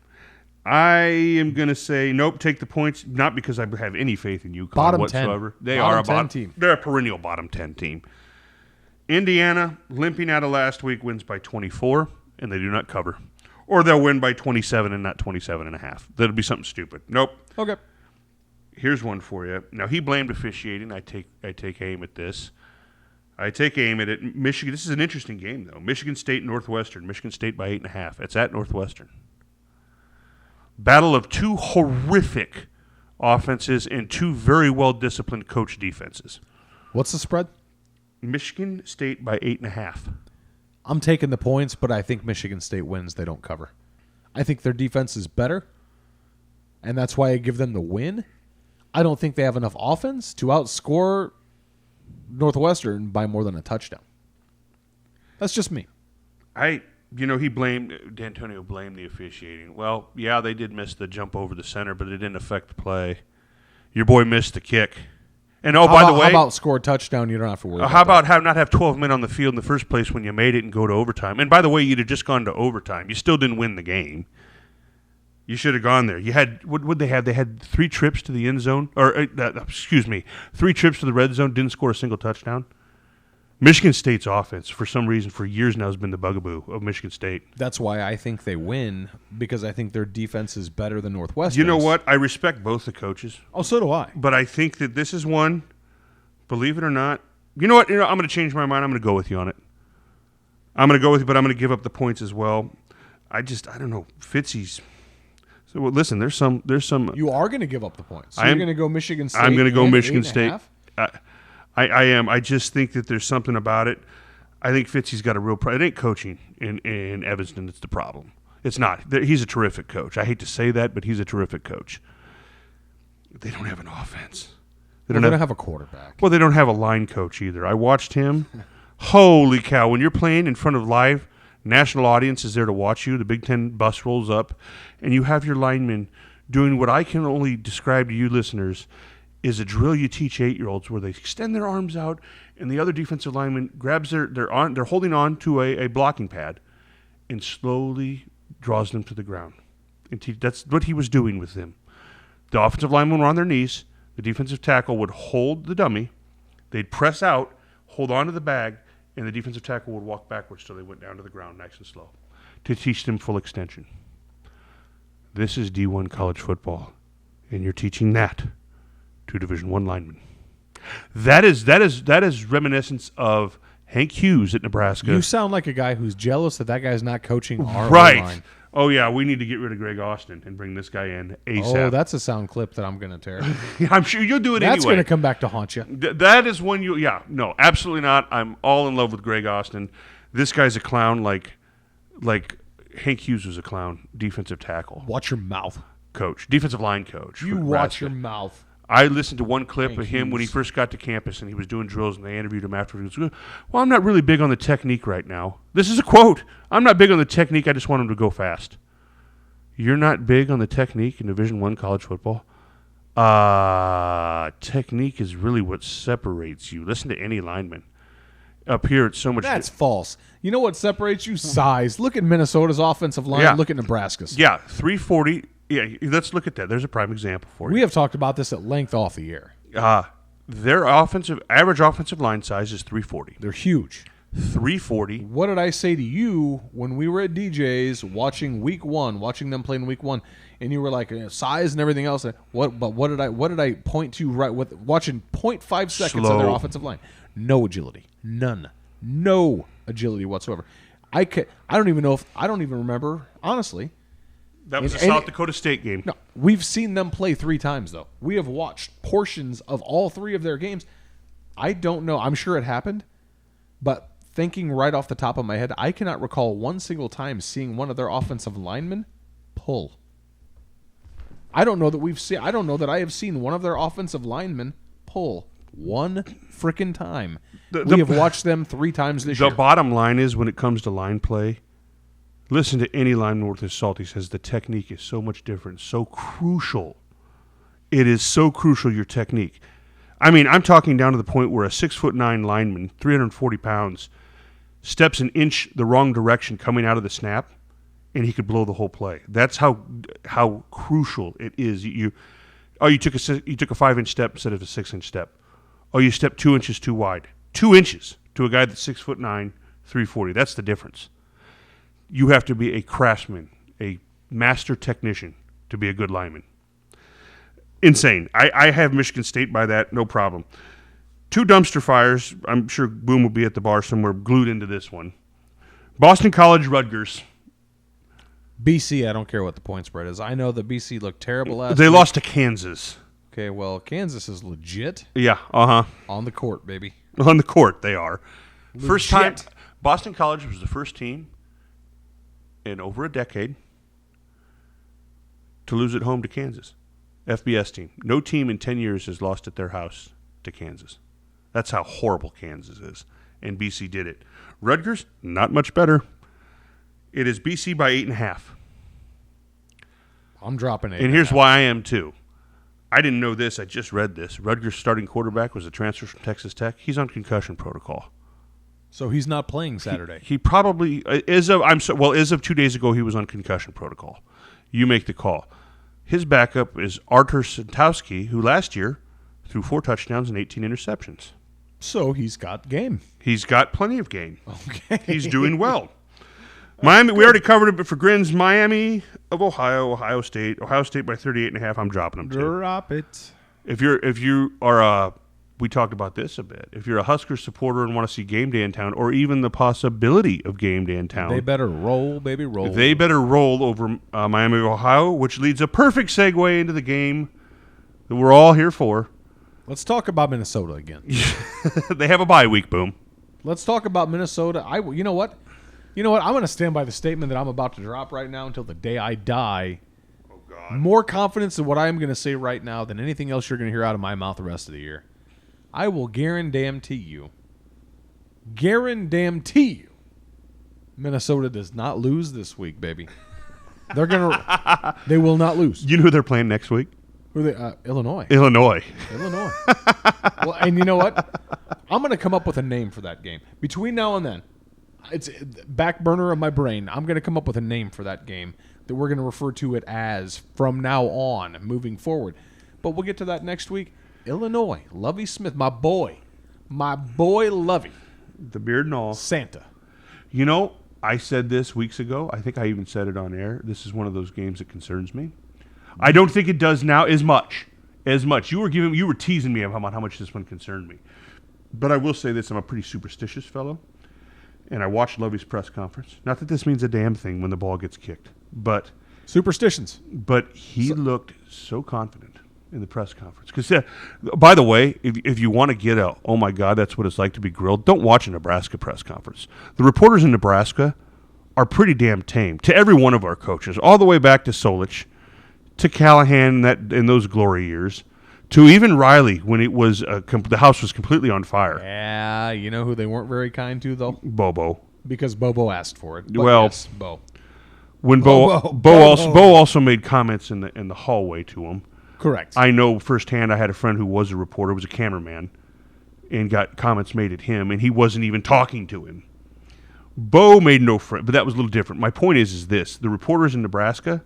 I am going to say nope. Take the points, not because I have any faith in UConn Bottom 10. whatsoever. They Bottom are a 10 bottom team. They're a perennial bottom 10 team. Indiana, limping out of last week, wins by 24, and they do not cover, or they'll win by 27 and not 27.5. That'll be something stupid. Nope. Okay. Here's one for you. Now he blamed officiating. I take aim at this. I take aim at it. Michigan. This is an interesting game though. Michigan State, Northwestern. Michigan State by 8.5. It's at Northwestern. Battle of two horrific offenses and two very well-disciplined coach defenses. What's the spread? Michigan State by 8.5. I'm taking the points, but I think Michigan State wins. They don't cover. I think their defense is better, and that's why I give them the win. I don't think they have enough offense to outscore Northwestern by more than a touchdown. That's just me. D'Antonio blamed the officiating. Well, yeah, they did miss the jump over the center, but it didn't affect the play. Your boy missed the kick. And by the way, how about score a touchdown? You don't have to worry. How about not have 12 men on the field in the first place when you made it and go to overtime? And by the way, you'd have just gone to overtime. You still didn't win the game. You should have gone there. You had what would they have? They had 3 trips to the end zone, or 3 trips to the red zone. Didn't score a single touchdown. Michigan State's offense, for some reason, for years now, has been the bugaboo of Michigan State. That's why I think they win, because I think their defense is better than Northwestern. You know what? I respect both the coaches. Oh, so do I. But I think that this is one, believe it or not. You know what? I'm going to change my mind. I'm going to go with you on it. I'm going to go with you, but I'm going to give up the points as well. I don't know. Fitzy's. So well, listen, there's some. You are going to give up the points. So you're going to go Michigan State. I'm going to go and Michigan 8.5? State. I am. I just think that there's something about it. I think Fitzy's got a real problem. It ain't coaching in Evanston that's the problem. It's not. He's a terrific coach. I hate to say that, but he's a terrific coach. They don't have an offense. They don't have a quarterback. Well, they don't have a line coach either. I watched him. Holy cow. When you're playing in front of live national audiences there to watch you, the Big Ten bus rolls up, and you have your linemen doing what I can only describe to you listeners is a drill you teach 8-year-olds where they extend their arms out and the other defensive lineman grabs they're holding on to a blocking pad and slowly draws them to the ground. And that's what he was doing with them. The offensive linemen were on their knees. The defensive tackle would hold the dummy. They'd press out, hold on to the bag, and the defensive tackle would walk backwards till they went down to the ground nice and slow to teach them full extension. This is D1 college football, and you're teaching that to Division I linemen. That is reminiscence of Hank Hughes at Nebraska. You sound like a guy who's jealous that guy's not coaching our right. line. Oh, yeah, we need to get rid of Greg Austin and bring this guy in ASAP. Oh, that's a sound clip that I'm going to tear. I'm sure you'll do it That's anyway. going to come back to haunt you. That is when no, absolutely not. I'm all in love with Greg Austin. This guy's a clown like Hank Hughes was a clown, defensive tackle. Watch your mouth. Coach, defensive line coach. You watch your mouth. I listened to one clip Hank of him when he Hughes. first got to campus and he was doing drills and they interviewed him afterwards. He goes, well, I'm not really big on the technique right now. This is a quote. I'm not big on the technique. I just want him to go fast. You're not big on the technique in Division I college football? Technique is really what separates you. Listen to any lineman. Up here, it's so much. That's false. You know what separates you? Size. Look at Minnesota's offensive line. Yeah. Look at Nebraska's. Yeah, 340. Yeah, let's look at that. There's a prime example for you. We have talked about this at length off the air. Their average offensive line size is 340. They're huge. 340. What did I say to you when we were at DJ's watching watching them play in week 1, and you were like, size and everything else? What did I point to right with watching 0.5 seconds of their offensive line? No agility. None. No agility whatsoever. I don't even remember, honestly. That was a South Dakota State game. No, we've seen them play 3 times, though. We have watched portions of all 3 of their games. I don't know. I'm sure it happened, but thinking right off the top of my head, I cannot recall one single time seeing one of their offensive linemen pull. I don't know that I have seen one of their offensive linemen pull one frickin' time. We have watched them 3 times this year. The bottom line is when it comes to line play, listen to any lineman worth his salt. He says the technique is so much different, so crucial. It is so crucial, your technique. I mean, I'm talking down to the point where a 6'9" lineman, 340 pounds, steps an inch the wrong direction coming out of the snap, and he could blow the whole play. That's how crucial it is. You took a 5-inch step instead of a 6-inch step. Oh, you stepped 2 inches too wide. 2 inches to a guy that's 6'9", 340. That's the difference. You have to be a craftsman, a master technician to be a good lineman. Insane. I have Michigan State by that, no problem. 2 dumpster fires. I'm sure Boom will be at the bar somewhere glued into this one. Boston College, Rutgers. BC, I don't care what the point spread is. I know the BC looked terrible last They week. lost to Kansas. Okay, well, Kansas is legit. Yeah, On the court, baby. On the court, they are. Legit. First time, Boston College was the first team in over a decade to lose at home to Kansas. FBS team. No team in 10 years has lost at their house to Kansas. That's how horrible Kansas is. And BC did it. Rutgers, not much better. It is BC by 8.5. I'm dropping 8. And here's why I am too. I didn't know this. I just read this. Rutgers' starting quarterback was a transfer from Texas Tech. He's on concussion protocol. So he's not playing Saturday. He probably as of 2 days ago he was on concussion protocol. You make the call. His backup is Artur Santowski, who last year threw 4 touchdowns and 18 interceptions. So he's got game. He's got plenty of game. Okay. He's doing well. Miami, we already covered it, but for grins, Miami of Ohio State by 38.5. I'm dropping them too. Drop it. If you are we talked about this a bit. If you're a Husker supporter and want to see game day in town, or even the possibility of game day in town, They better roll, baby, roll. they better roll over Miami of Ohio, which leads a perfect segue into the game that we're all here for. Let's talk about Minnesota again. They have a bye week, Boom. Let's talk about Minnesota. You know what? I'm going to stand by the statement that I'm about to drop right now until the day I die. Oh, God. More confidence in what I'm going to say right now than anything else you're going to hear out of my mouth the rest of the year. I will guarantee you, Minnesota does not lose this week, baby. They will not lose. You know who they're playing next week? Who are they? Illinois. Illinois. Well, and you know what? I'm going to come up with a name for that game. Between now and then, it's back burner of my brain. I'm going to come up with a name for that game that we're going to refer to it as from now on, moving forward. But we'll get to that next week. Illinois, Lovie Smith, my boy Lovie. The beard and all. Santa. You know, I said this weeks ago. I think I even said it on air. This is one of those games that concerns me. I don't think it does now as much. You were teasing me about how much this one concerned me. But I will say this, I'm a pretty superstitious fellow. And I watched Lovie's press conference. Not that this means a damn thing when the ball gets kicked. But Superstitions. But he looked so confident in the press conference. Because, by the way, if you want to get a, oh my God, that's what it's like to be grilled, don't watch a Nebraska press conference. The reporters in Nebraska are pretty damn tame. To every one of our coaches, all the way back to Solich, to Callahan in those glory years, to even Riley when it was the house was completely on fire. Yeah, you know who they weren't very kind to, though? Bobo. Because Bobo asked for it. But Well, yes, Bo. When Bo. Bo also made comments in the hallway to him. Correct. I know firsthand. I had a friend who was a reporter, was a cameraman, and got comments made at him, and he wasn't even talking to him. Bo made no friend, but that was a little different. My point is this: the reporters in Nebraska,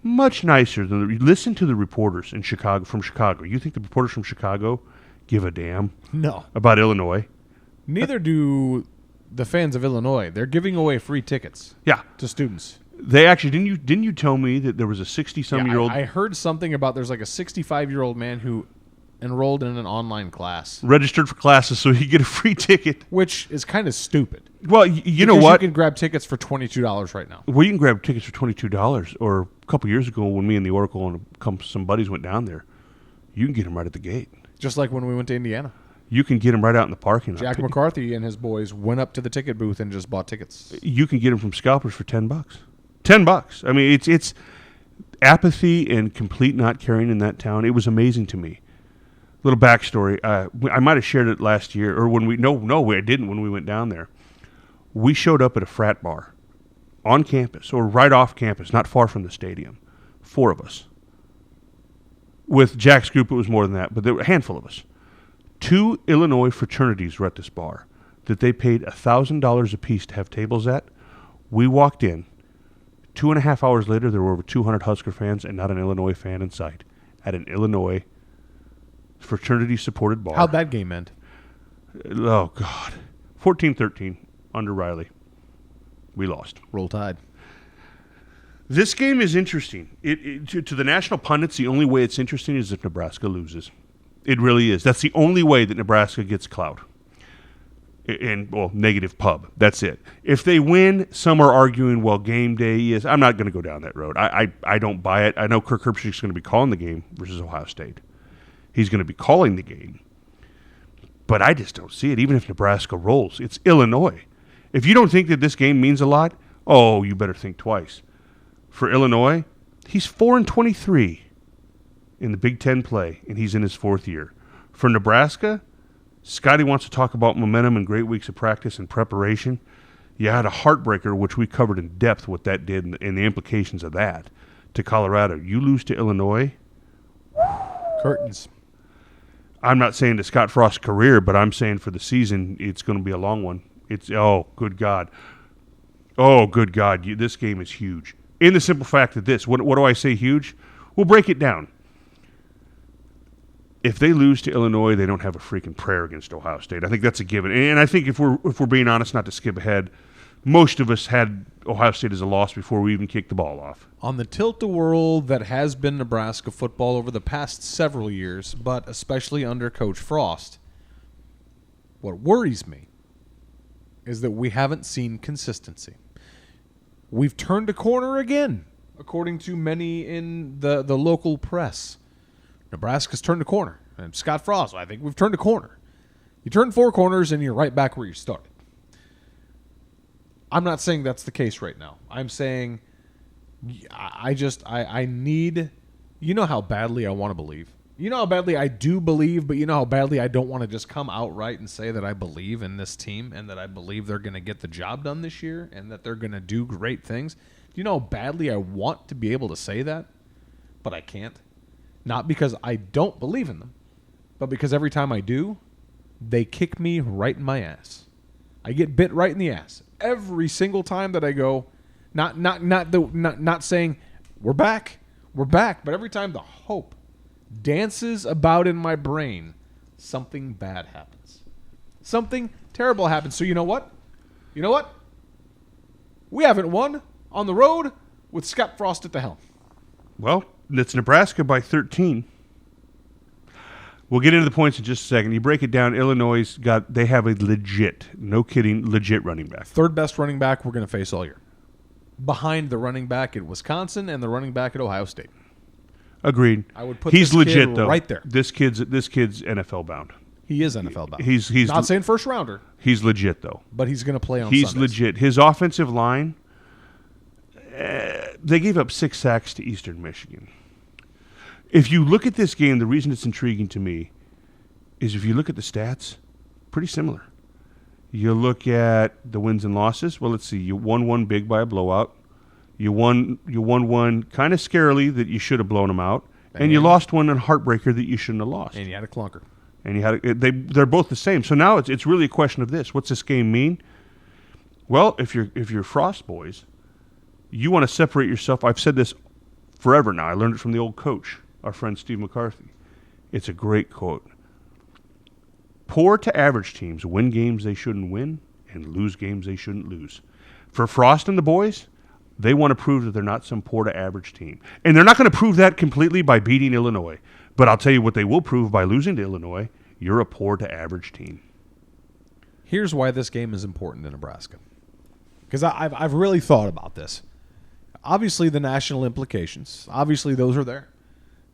much nicer than listen to the reporters in Chicago from Chicago. You think the reporters from Chicago give a damn? No. About Illinois? Neither do the fans of Illinois. They're giving away free tickets. Yeah, to students. They actually didn't you tell me that there was a 60-some-year-old? I heard something about there's like a 65-year-old man who enrolled in an online class, registered for classes so he could get a free ticket. which is kind of stupid. Well, you know Because what? You can grab tickets for $22 right now. Well, you can grab tickets for $22. Or a couple years ago, when me and the Oracle and some buddies went down there, you can get them right at the gate. Just like when we went to Indiana. You can get them right out in the parking lot. Jack McCarthy and his boys went up to the ticket booth and just bought tickets. You can get them from scalpers for $10. $10. I mean, it's apathy and complete not caring in that town. It was amazing to me. Little backstory. I might have shared it last year, or when we I didn't when we went down there. We showed up at a frat bar on campus or right off campus, not far from the stadium. 4 of us. With Jack's group, it was more than that, but there were a handful of us. 2 Illinois fraternities were at this bar that they paid $1,000 apiece to have tables at. We walked in. 2.5 hours later, there were over 200 Husker fans and not an Illinois fan in sight at an Illinois fraternity-supported bar. How'd that game end? Oh, God. 14-13 under Riley. We lost. Roll Tide. This game is interesting. To the national pundits, the only way it's interesting is if Nebraska loses. It really is. That's the only way that Nebraska gets clout. Negative pub. That's it. If they win, some are arguing, well, game day is. I'm not going to go down that road. I don't buy it. I know Kirk Herbstrick's going to be calling the game versus Ohio State. He's going to be calling the game. But I just don't see it, even if Nebraska rolls. It's Illinois. If you don't think that this game means a lot, you better think twice. For Illinois, he's 4-23 in the Big Ten play, and he's in his 4th year. For Nebraska, Scotty wants to talk about momentum and great weeks of practice and preparation. You had a heartbreaker, which we covered in depth what that did and the implications of that to Colorado. You lose to Illinois. Curtains. I'm not saying to Scott Frost's career, but I'm saying for the season, it's going to be a long one. Good God. Oh, good God. This game is huge. In the simple fact of this, what do I say huge? We'll break it down. If they lose to Illinois, they don't have a freaking prayer against Ohio State. I think that's a given. And I think if we're being honest, not to skip ahead, most of us had Ohio State as a loss before we even kicked the ball off. On the tilt-a-whirl that has been Nebraska football over the past several years, but especially under Coach Frost, what worries me is that we haven't seen consistency. We've turned a corner again, according to many in the local press. Nebraska's turned a corner. And Scott Frost, I think we've turned a corner. You turn 4 corners and you're right back where you started. I'm not saying that's the case right now. I'm saying I need, you know how badly I want to believe. You know how badly I do believe, but you know how badly I don't want to just come outright and say that I believe in this team and that I believe they're going to get the job done this year and that they're going to do great things. Do you know how badly I want to be able to say that, but I can't? Not because I don't believe in them, but because every time I do, they kick me right in my ass. I get bit right in the ass every single time that I go. Not saying we're back, but every time the hope dances about in my brain, something bad happens. Something terrible happens. So you know what? We haven't won on the road with Scott Frost at the helm. Well, it's Nebraska by 13. We'll get into the points in just a second. You break it down, Illinois they have a legit running back. 3rd best running back we're going to face all year. Behind the running back at Wisconsin and the running back at Ohio State. Agreed. I would put he's this legit kid though. right there. This kid's NFL bound. He is NFL bound. He's not saying first rounder. He's legit though. But he's going to play on He's Sundays. legit. His offensive line, they gave up 6 sacks to Eastern Michigan. If you look at this game, the reason it's intriguing to me is if you look at the stats, pretty similar. You look at the wins and losses. Well, let's see. You won one big by a blowout. You won one kind of scarily that you should have blown them out, and you lost one in heartbreaker that you shouldn't have lost. And you had a clunker. And you had they're both the same. So now it's really a question of this: what's this game mean? Well, if you're Frost boys, you want to separate yourself. I've said this forever now. I learned it from the old coach, our friend Steve McCarthy. It's a great quote. Poor to average teams win games they shouldn't win and lose games they shouldn't lose. For Frost and the boys, they want to prove that they're not some poor to average team. And they're not going to prove that completely by beating Illinois. But I'll tell you what they will prove by losing to Illinois. You're a poor to average team. Here's why this game is important in Nebraska. Because I've really thought about this. Obviously, the national implications. Obviously, those are there.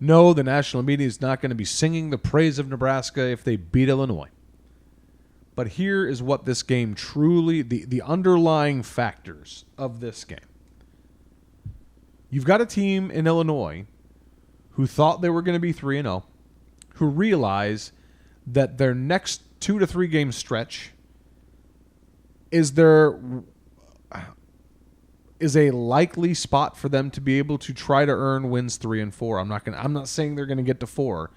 No, the national media is not going to be singing the praise of Nebraska if they beat Illinois. But here is what this game truly, the underlying factors of this game. You've got a team in Illinois who thought they were going to be 3-0, who realize that their next 2 to 3 game stretch is a likely spot for them to be able to try to earn wins 3 and 4. I'm not saying they're going to get to 4,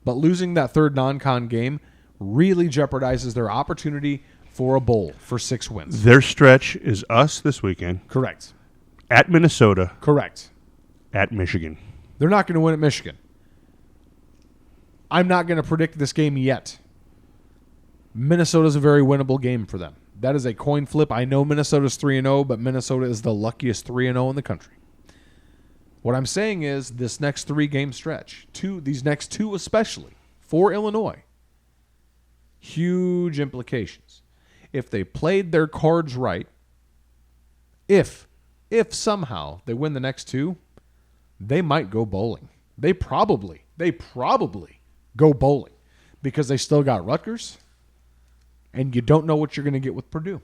but losing that third non-con game really jeopardizes their opportunity for a bowl for 6 wins. Their stretch is us this weekend. Correct. At Minnesota. Correct. At Michigan. They're not going to win at Michigan. I'm not going to predict this game yet. Minnesota's a very winnable game for them. That is a coin flip. I know Minnesota's 3-0, but Minnesota is the luckiest 3-0 in the country. What I'm saying is this next 3 game stretch, these next 2 especially, for Illinois, huge implications. If they played their cards right, if somehow they win the next 2, they might go bowling. They probably go bowling because they still got Rutgers, and you don't know what you're going to get with Purdue.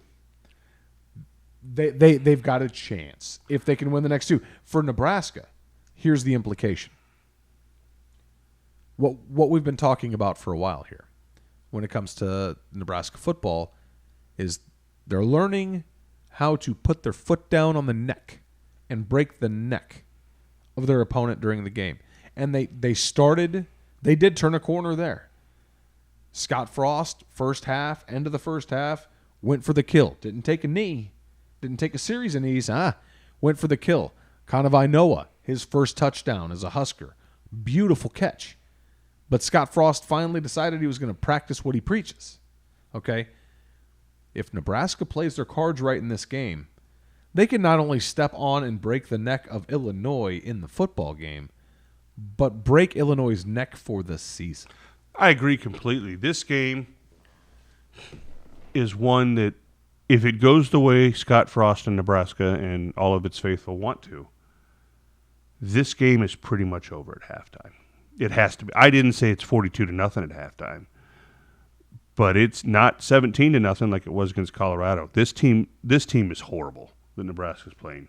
They've got a chance if they can win the next 2. For Nebraska, here's the implication. What we've been talking about for a while here when it comes to Nebraska football is they're learning how to put their foot down on the neck and break the neck of their opponent during the game. And they did turn a corner there. Scott Frost, end of the first half, went for the kill. Didn't take a knee. Didn't take a series of knees. Went for the kill. Conavai Noah, his first touchdown as a Husker. Beautiful catch. But Scott Frost finally decided he was going to practice what he preaches. Okay? If Nebraska plays their cards right in this game, they can not only step on and break the neck of Illinois in the football game, but break Illinois' neck for the season. I agree completely. This game is one that, if it goes the way Scott Frost and Nebraska and all of its faithful want to, this game is pretty much over at halftime. It has to be. I didn't say it's 42-0 at halftime, but it's not 17-0 like it was against Colorado. This team is horrible that Nebraska's playing.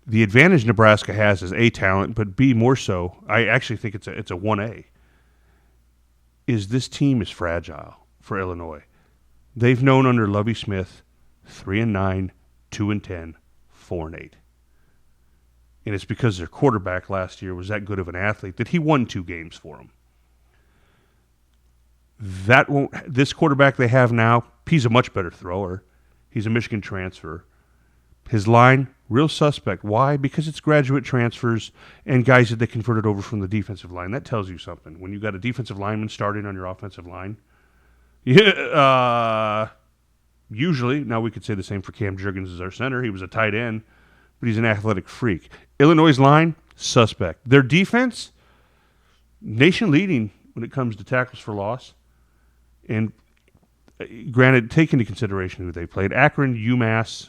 The advantage Nebraska has is A, talent, but B, more so, I actually think it's a 1A, is this team is fragile for Illinois. They've known under Lovie Smith 3-9, 2-10, 4-8. And it's because their quarterback last year was that good of an athlete that he won 2 games for them. This quarterback they have now, he's a much better thrower. He's a Michigan transfer. His line, real suspect. Why? Because it's graduate transfers and guys that they converted over from the defensive line. That tells you something. When you got a defensive lineman starting on your offensive line, usually, now we could say the same for Cam Jurgens as our center. He was a tight end, but he's an athletic freak. Illinois' line, suspect. Their defense, nation leading when it comes to tackles for loss. And granted, take into consideration who they played. Akron, UMass,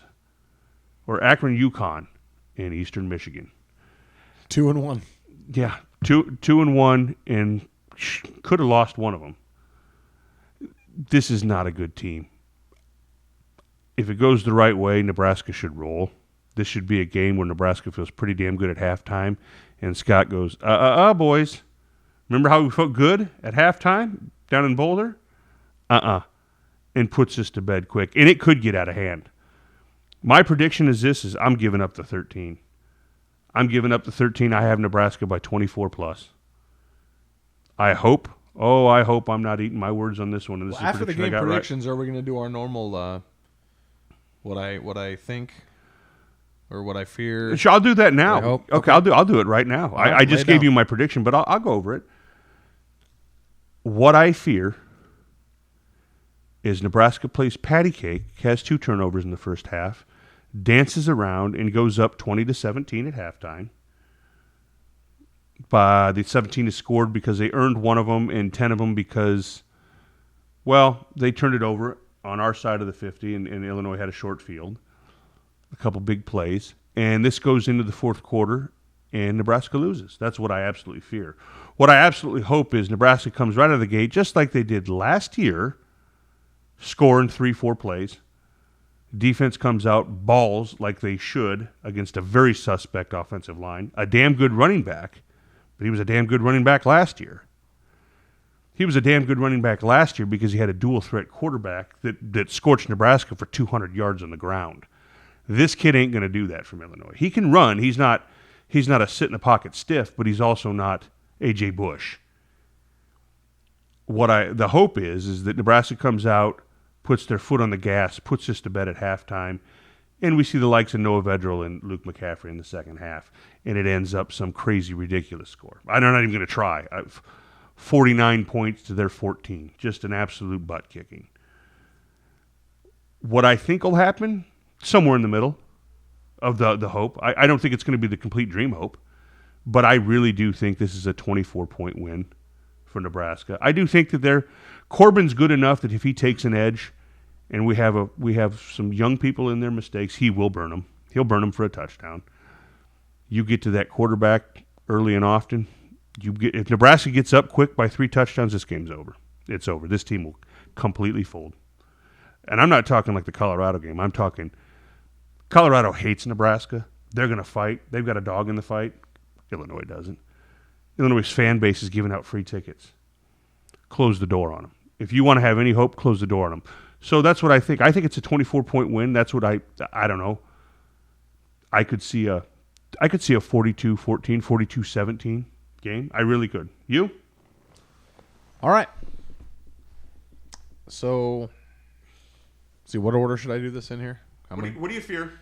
or Akron, UConn, in Eastern Michigan. 2-1. Yeah, 2-1, and could have lost one of them. This is not a good team. If it goes the right way, Nebraska should roll. This should be a game where Nebraska feels pretty damn good at halftime, and Scott goes, boys. Remember how we felt good at halftime down in Boulder? And puts this to bed quick. And it could get out of hand. My prediction is I'm giving up the 13. I'm giving up the 13. I have Nebraska by 24 plus. I hope I'm not eating my words on this one. And this is After the game predictions, right. are we going to do our normal what I think or what I fear? I'll do that now. Okay. I'll do it right now. Right, I just lay gave down. you my prediction, but I'll go over it. What I fear is Nebraska plays patty cake, has 2 turnovers in the first half, dances around, and goes up 20-17 at halftime. The 17 is scored because they earned one of them, and 10 of them because, well, they turned it over on our side of the 50, and Illinois had a short field, a couple big plays, and this goes into the fourth quarter, and Nebraska loses. That's what I absolutely fear. What I absolutely hope is Nebraska comes right out of the gate, just like they did last year, scoring 3-4 plays. Defense comes out, balls like they should against a very suspect offensive line. A damn good running back, but he was a damn good running back last year. He was a damn good running back last year because he had a dual-threat quarterback that scorched Nebraska for 200 yards on the ground. This kid ain't going to do that from Illinois. He can run. He's not a sit-in-the-pocket stiff, but he's also not A.J. Bush. The hope is that Nebraska comes out, puts their foot on the gas, puts us to bed at halftime, and we see the likes of Noah Vedral and Luke McCaffrey in the second half, and it ends up some crazy, ridiculous score. I'm not even going to try. 49 points to their 14. Just an absolute butt-kicking. What I think will happen, somewhere in the middle of the hope. I don't think it's going to be the complete dream hope, but I really do think this is a 24-point win for Nebraska. I do think that Corbin's good enough that if he takes an edge, and we have some young people in their mistakes, he will burn them. He'll burn them for a touchdown. You get to that quarterback early and often. If Nebraska gets up quick by 3 touchdowns, this game's over. It's over. This team will completely fold. And I'm not talking like the Colorado game. I'm talking Colorado hates Nebraska. They're going to fight. They've got a dog in the fight. Illinois doesn't. Illinois' fan base is giving out free tickets. Close the door on them. If you want to have any hope, close the door on them. So that's what I think. I think it's a 24-point win. That's what I don't know. I could see a 42-14, 42-17 game. I really could. You? All right. So, see, what order should I do this in here? What do you fear?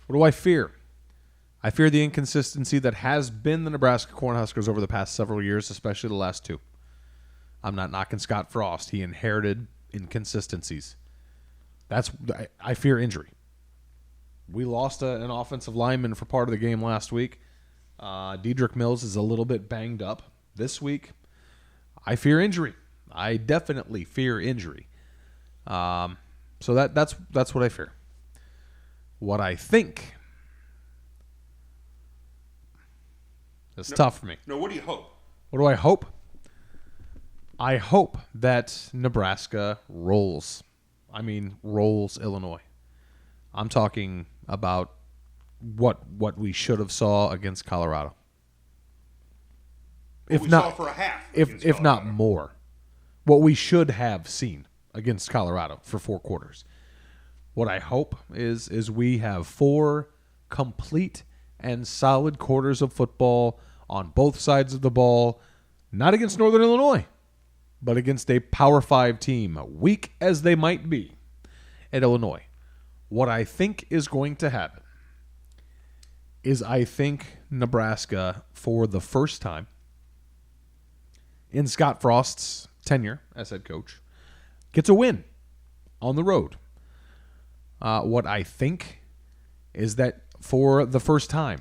What do I fear? I fear the inconsistency that has been the Nebraska Cornhuskers over the past several years, especially the last 2. I'm not knocking Scott Frost. He inherited inconsistencies. I fear injury. We lost an offensive lineman for part of the game last week. Dedrick Mills is a little bit banged up this week. I fear injury. I definitely fear injury. So that's what I fear. What I think. It's tough for me. No, what do you hope? What do I hope? I hope that Nebraska rolls. I mean, rolls Illinois. I'm talking about what we should have saw against Colorado. If not, saw for a half. If not more, what we should have seen against Colorado for 4 quarters. What I hope is we have 4 complete and solid quarters of football on both sides of the ball, not against Northern Illinois, but against a Power 5 team, weak as they might be at Illinois. What I think is going to happen is I think Nebraska, for the first time in Scott Frost's tenure as head coach, gets a win on the road. What I think is that for the first time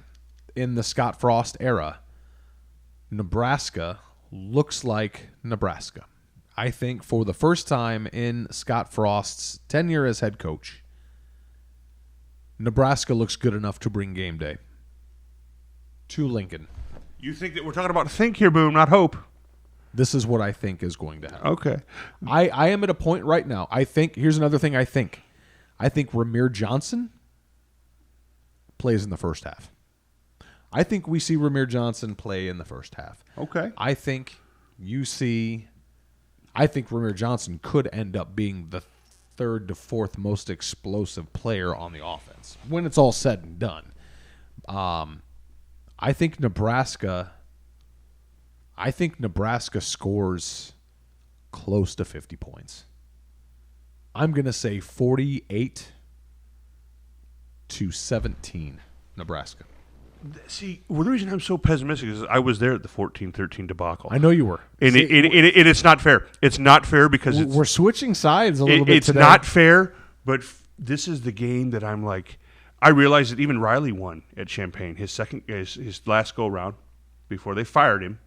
in the Scott Frost era, Nebraska looks like Nebraska. I think for the first time in Scott Frost's tenure as head coach, Nebraska looks good enough to bring game day to Lincoln. You think that we're talking about think here, Boom, not hope? This is what I think is going to happen. Okay. I am at a point right now. Here's another thing I think. I think Ramir Johnson plays in the first half. I think we see Ramir Johnson play in the first half. Okay. I think Ramir Johnson could end up being the third to fourth most explosive player on the offense when it's all said and done. I think Nebraska scores close to 50 points. I'm going to say 48-17 Nebraska. See, well, the reason I'm so pessimistic is I was there at the 14-13 debacle. I know you were. And it's not fair. It's not fair because we're switching sides a little bit it's today. not fair, but this is the game that I'm like, I realized that even Riley won at Champaign, his last go-round before they fired him.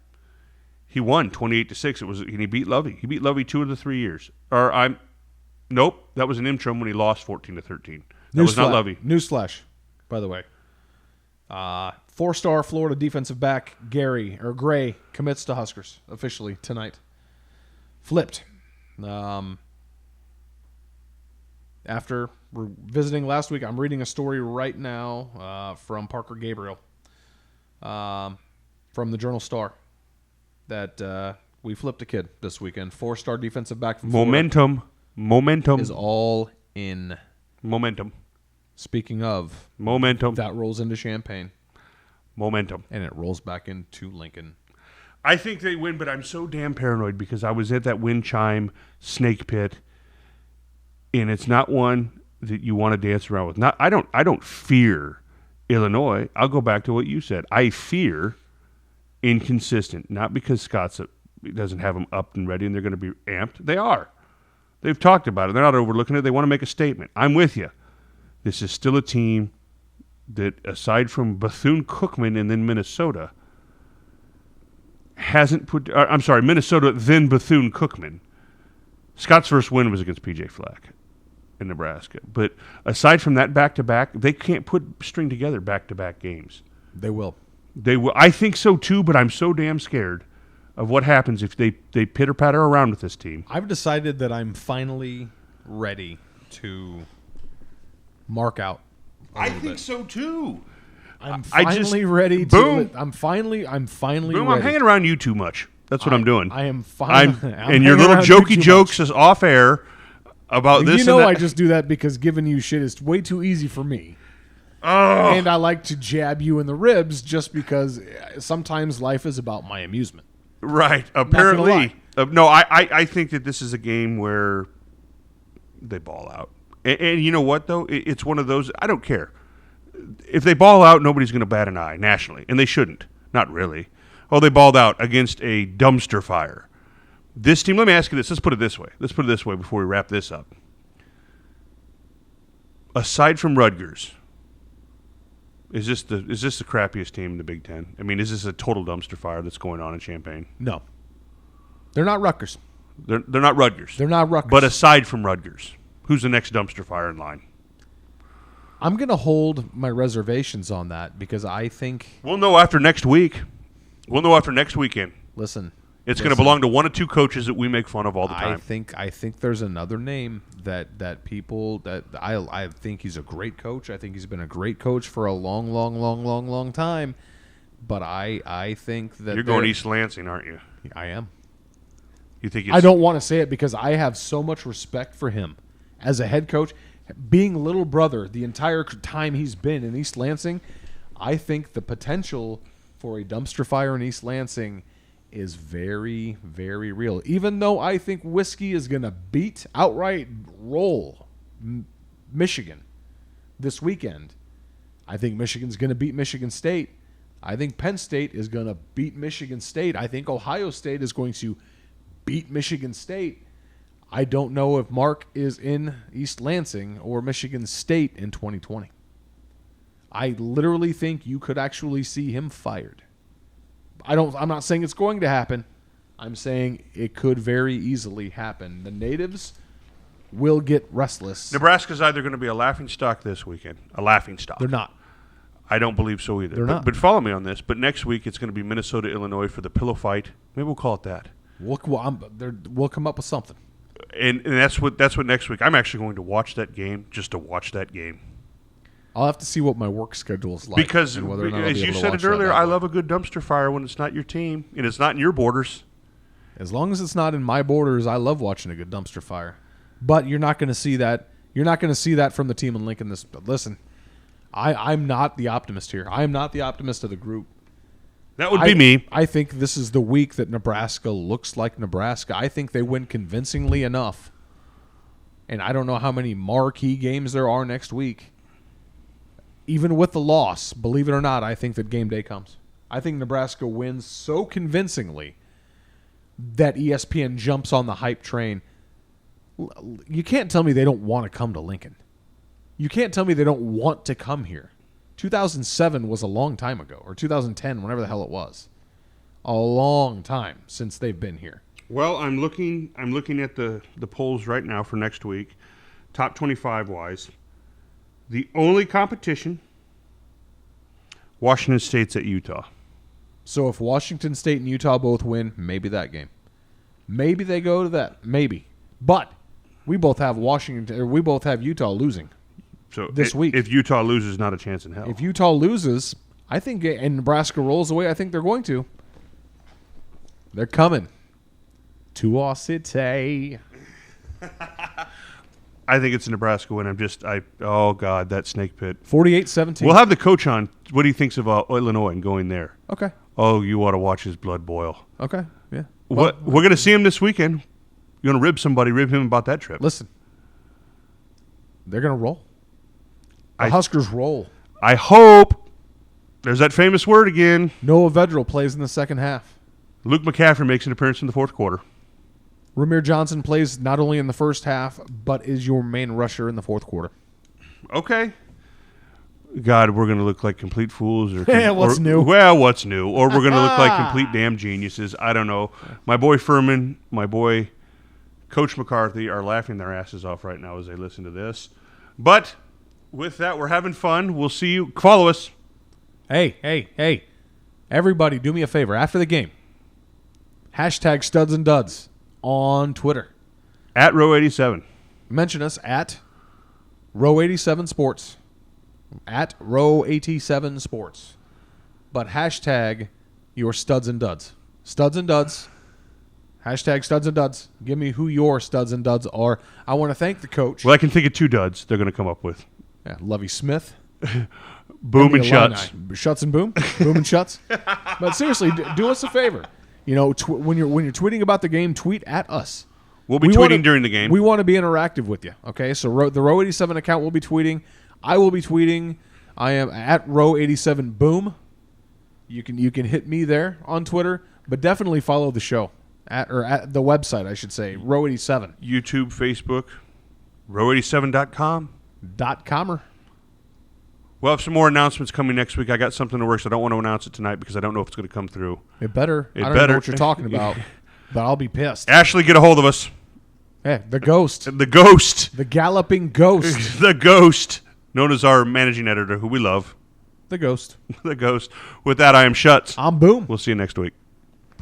He won 28-6. And he beat Lovey. He beat Lovey 2 of the 3 years. Nope, that was an interim when he lost 14-13. That was not Lovey. Newsflash, by the way. 4-star Florida defensive back Gray commits to Huskers officially tonight. Flipped. After visiting last week, I'm reading a story right now from Parker Gabriel from the Journal-Star that we flipped a kid this weekend. 4-star defensive back from Florida. Momentum is all in. Momentum. Speaking of momentum, that rolls into Champaign. Momentum. And it rolls back into Lincoln. I think they win, but I'm so damn paranoid because I was at that wind chime snake pit, and it's not one that you want to dance around with. I don't fear Illinois. I'll go back to what you said. I fear inconsistent, not because Scott doesn't have them up and ready and they're going to be amped. They are. They've talked about it. They're not overlooking it. They want to make a statement. I'm with you. This is still a team that, aside from Bethune-Cookman and then Minnesota, hasn't put... Minnesota, then Bethune-Cookman. Scott's first win was against P.J. Flack in Nebraska. But aside from that back-to-back, they can't string together back-to-back games. They will. They will. I think so, too, but I'm so damn scared of what happens if they pitter-patter around with this team. I've decided that I'm finally ready to mark out. I think so too. I'm finally ready to. Boom. I'm finally Boom, ready. I'm hanging around you too much. That's what I'm doing. I am finally. And your little jokey jokes is off air about this. You know, and that. I just do that because giving you shit is way too easy for me. Oh. And I like to jab you in the ribs just because sometimes life is about my amusement. Right. Apparently. No, I think that this is a game where they ball out. And you know what, though? It's one of those, I don't care. If they ball out, nobody's going to bat an eye nationally. And they shouldn't. Not really. Oh, they balled out against a dumpster fire. This team, let me ask you this. Let's put it this way. Before we wrap this up. Aside from Rutgers, is this the crappiest team in the Big Ten? I mean, is this a total dumpster fire that's going on in Champaign? No. They're not Rutgers. They're not Rutgers. They're not Rutgers. But aside from Rutgers, who's the next dumpster fire in line? I'm going to hold my reservations on that because I think... We'll know after next week. We'll know after next weekend. Listen. It's going to belong to one or two coaches that we make fun of all the time. I think there's another name that people that I think he's a great coach. I think he's been a great coach for a long time. But I think that you're going East Lansing, aren't you? I am. You think? I don't want to say it because I have so much respect for him as a head coach, being little brother the entire time he's been in East Lansing. I think the potential for a dumpster fire in East Lansing is very, very real. Even though I think Whiskey is going to outright roll Michigan this weekend. I think Michigan's going to beat Michigan State. I think Penn State is going to beat Michigan State. I think Ohio State is going to beat Michigan State. I don't know if Mark is in East Lansing or Michigan State in 2020. I literally think you could actually see him fired. I'm not saying it's going to happen. I'm saying it could very easily happen. The natives will get restless. Nebraska's either going to be a laughingstock this weekend. A laughingstock. They're not. I don't believe so either. They're not. But follow me on this. But next week it's going to be Minnesota, Illinois for the pillow fight. Maybe we'll call it that. We'll come up with something. And that's what next week. I'm actually going to watch that game just to watch that game. I'll have to see what my work schedule is like. Because, as you said it earlier, I love a good dumpster fire when it's not your team and it's not in your borders. As long as it's not in my borders, I love watching a good dumpster fire. But you're not going to see that. You're not going to see that from the team in Lincoln. Listen, I'm not the optimist here. I am not the optimist of the group. That would be me. I think this is the week that Nebraska looks like Nebraska. I think they win convincingly enough. And I don't know how many marquee games there are next week. Even with the loss, believe it or not, I think that game day comes. I think Nebraska wins so convincingly that ESPN jumps on the hype train. You can't tell me they don't want to come to Lincoln. You can't tell me they don't want to come here. 2007 was a long time ago, or 2010, whenever the hell it was. A long time since they've been here. Well, I'm looking at the polls right now for next week, top 25 wise. The only competition, Washington State's at Utah. So if Washington State and Utah both win, maybe that game. Maybe they go to that. Maybe. But we both have we both have Utah losing. So this week. If Utah loses, not a chance in hell. If Utah loses, I think, and Nebraska rolls away, I think they're going to. They're coming to our city. I think it's a Nebraska win. Oh, God, that snake pit. 48-17. We'll have the coach on. What he thinks about Illinois and going there. Okay. Oh, you ought to watch his blood boil. Okay, yeah. We're going to see him this weekend. You want to rib somebody, rib him about that trip. Listen, they're going to roll. The Huskers roll. I hope. There's that famous word again. Noah Vedral plays in the second half. Luke McCaffrey makes an appearance in the fourth quarter. Ramir Johnson plays not only in the first half, but is your main rusher in the fourth quarter. Okay. God, we're going to look like complete fools. What's new? Well, what's new? Or we're going to look like complete damn geniuses. I don't know. My boy Furman, my boy Coach McCarthy are laughing their asses off right now as they listen to this. But with that, we're having fun. We'll see you. Follow us. Hey. Everybody, do me a favor. After the game, hashtag Studs and Duds on Twitter. At Row87. Mention us at Row87 Sports. At Row87 Sports. But hashtag your Studs and Duds. Studs and Duds. Hashtag Studs and Duds. Give me who your Studs and Duds are. I want to thank the coach. Well, I can think of two duds they're going to come up with. Yeah, Lovey Smith. Boom and Shuts. Shuts and Boom. Boom and Shuts. But seriously, do us a favor. You know, when you're tweeting about the game, tweet at us. We'll be tweeting during the game. We want to be interactive with you. Okay, so the Row 87 account will be tweeting. I will be tweeting. I am at Row 87 Boom. You can hit me there on Twitter, but definitely follow the show at the website, I should say, Row 87. YouTube, Facebook, row87.com. .comer. We'll have some more announcements coming next week. I got something in the works. I don't want to announce it tonight because I don't know if it's going to come through. It better. I don't know what you're talking about, but I'll be pissed. Ashley, get a hold of us. Hey, the ghost. The ghost. The galloping ghost. The ghost. Known as our managing editor, who we love. The ghost. The ghost. With that, I am Shuts. I'm Boom. We'll see you next week.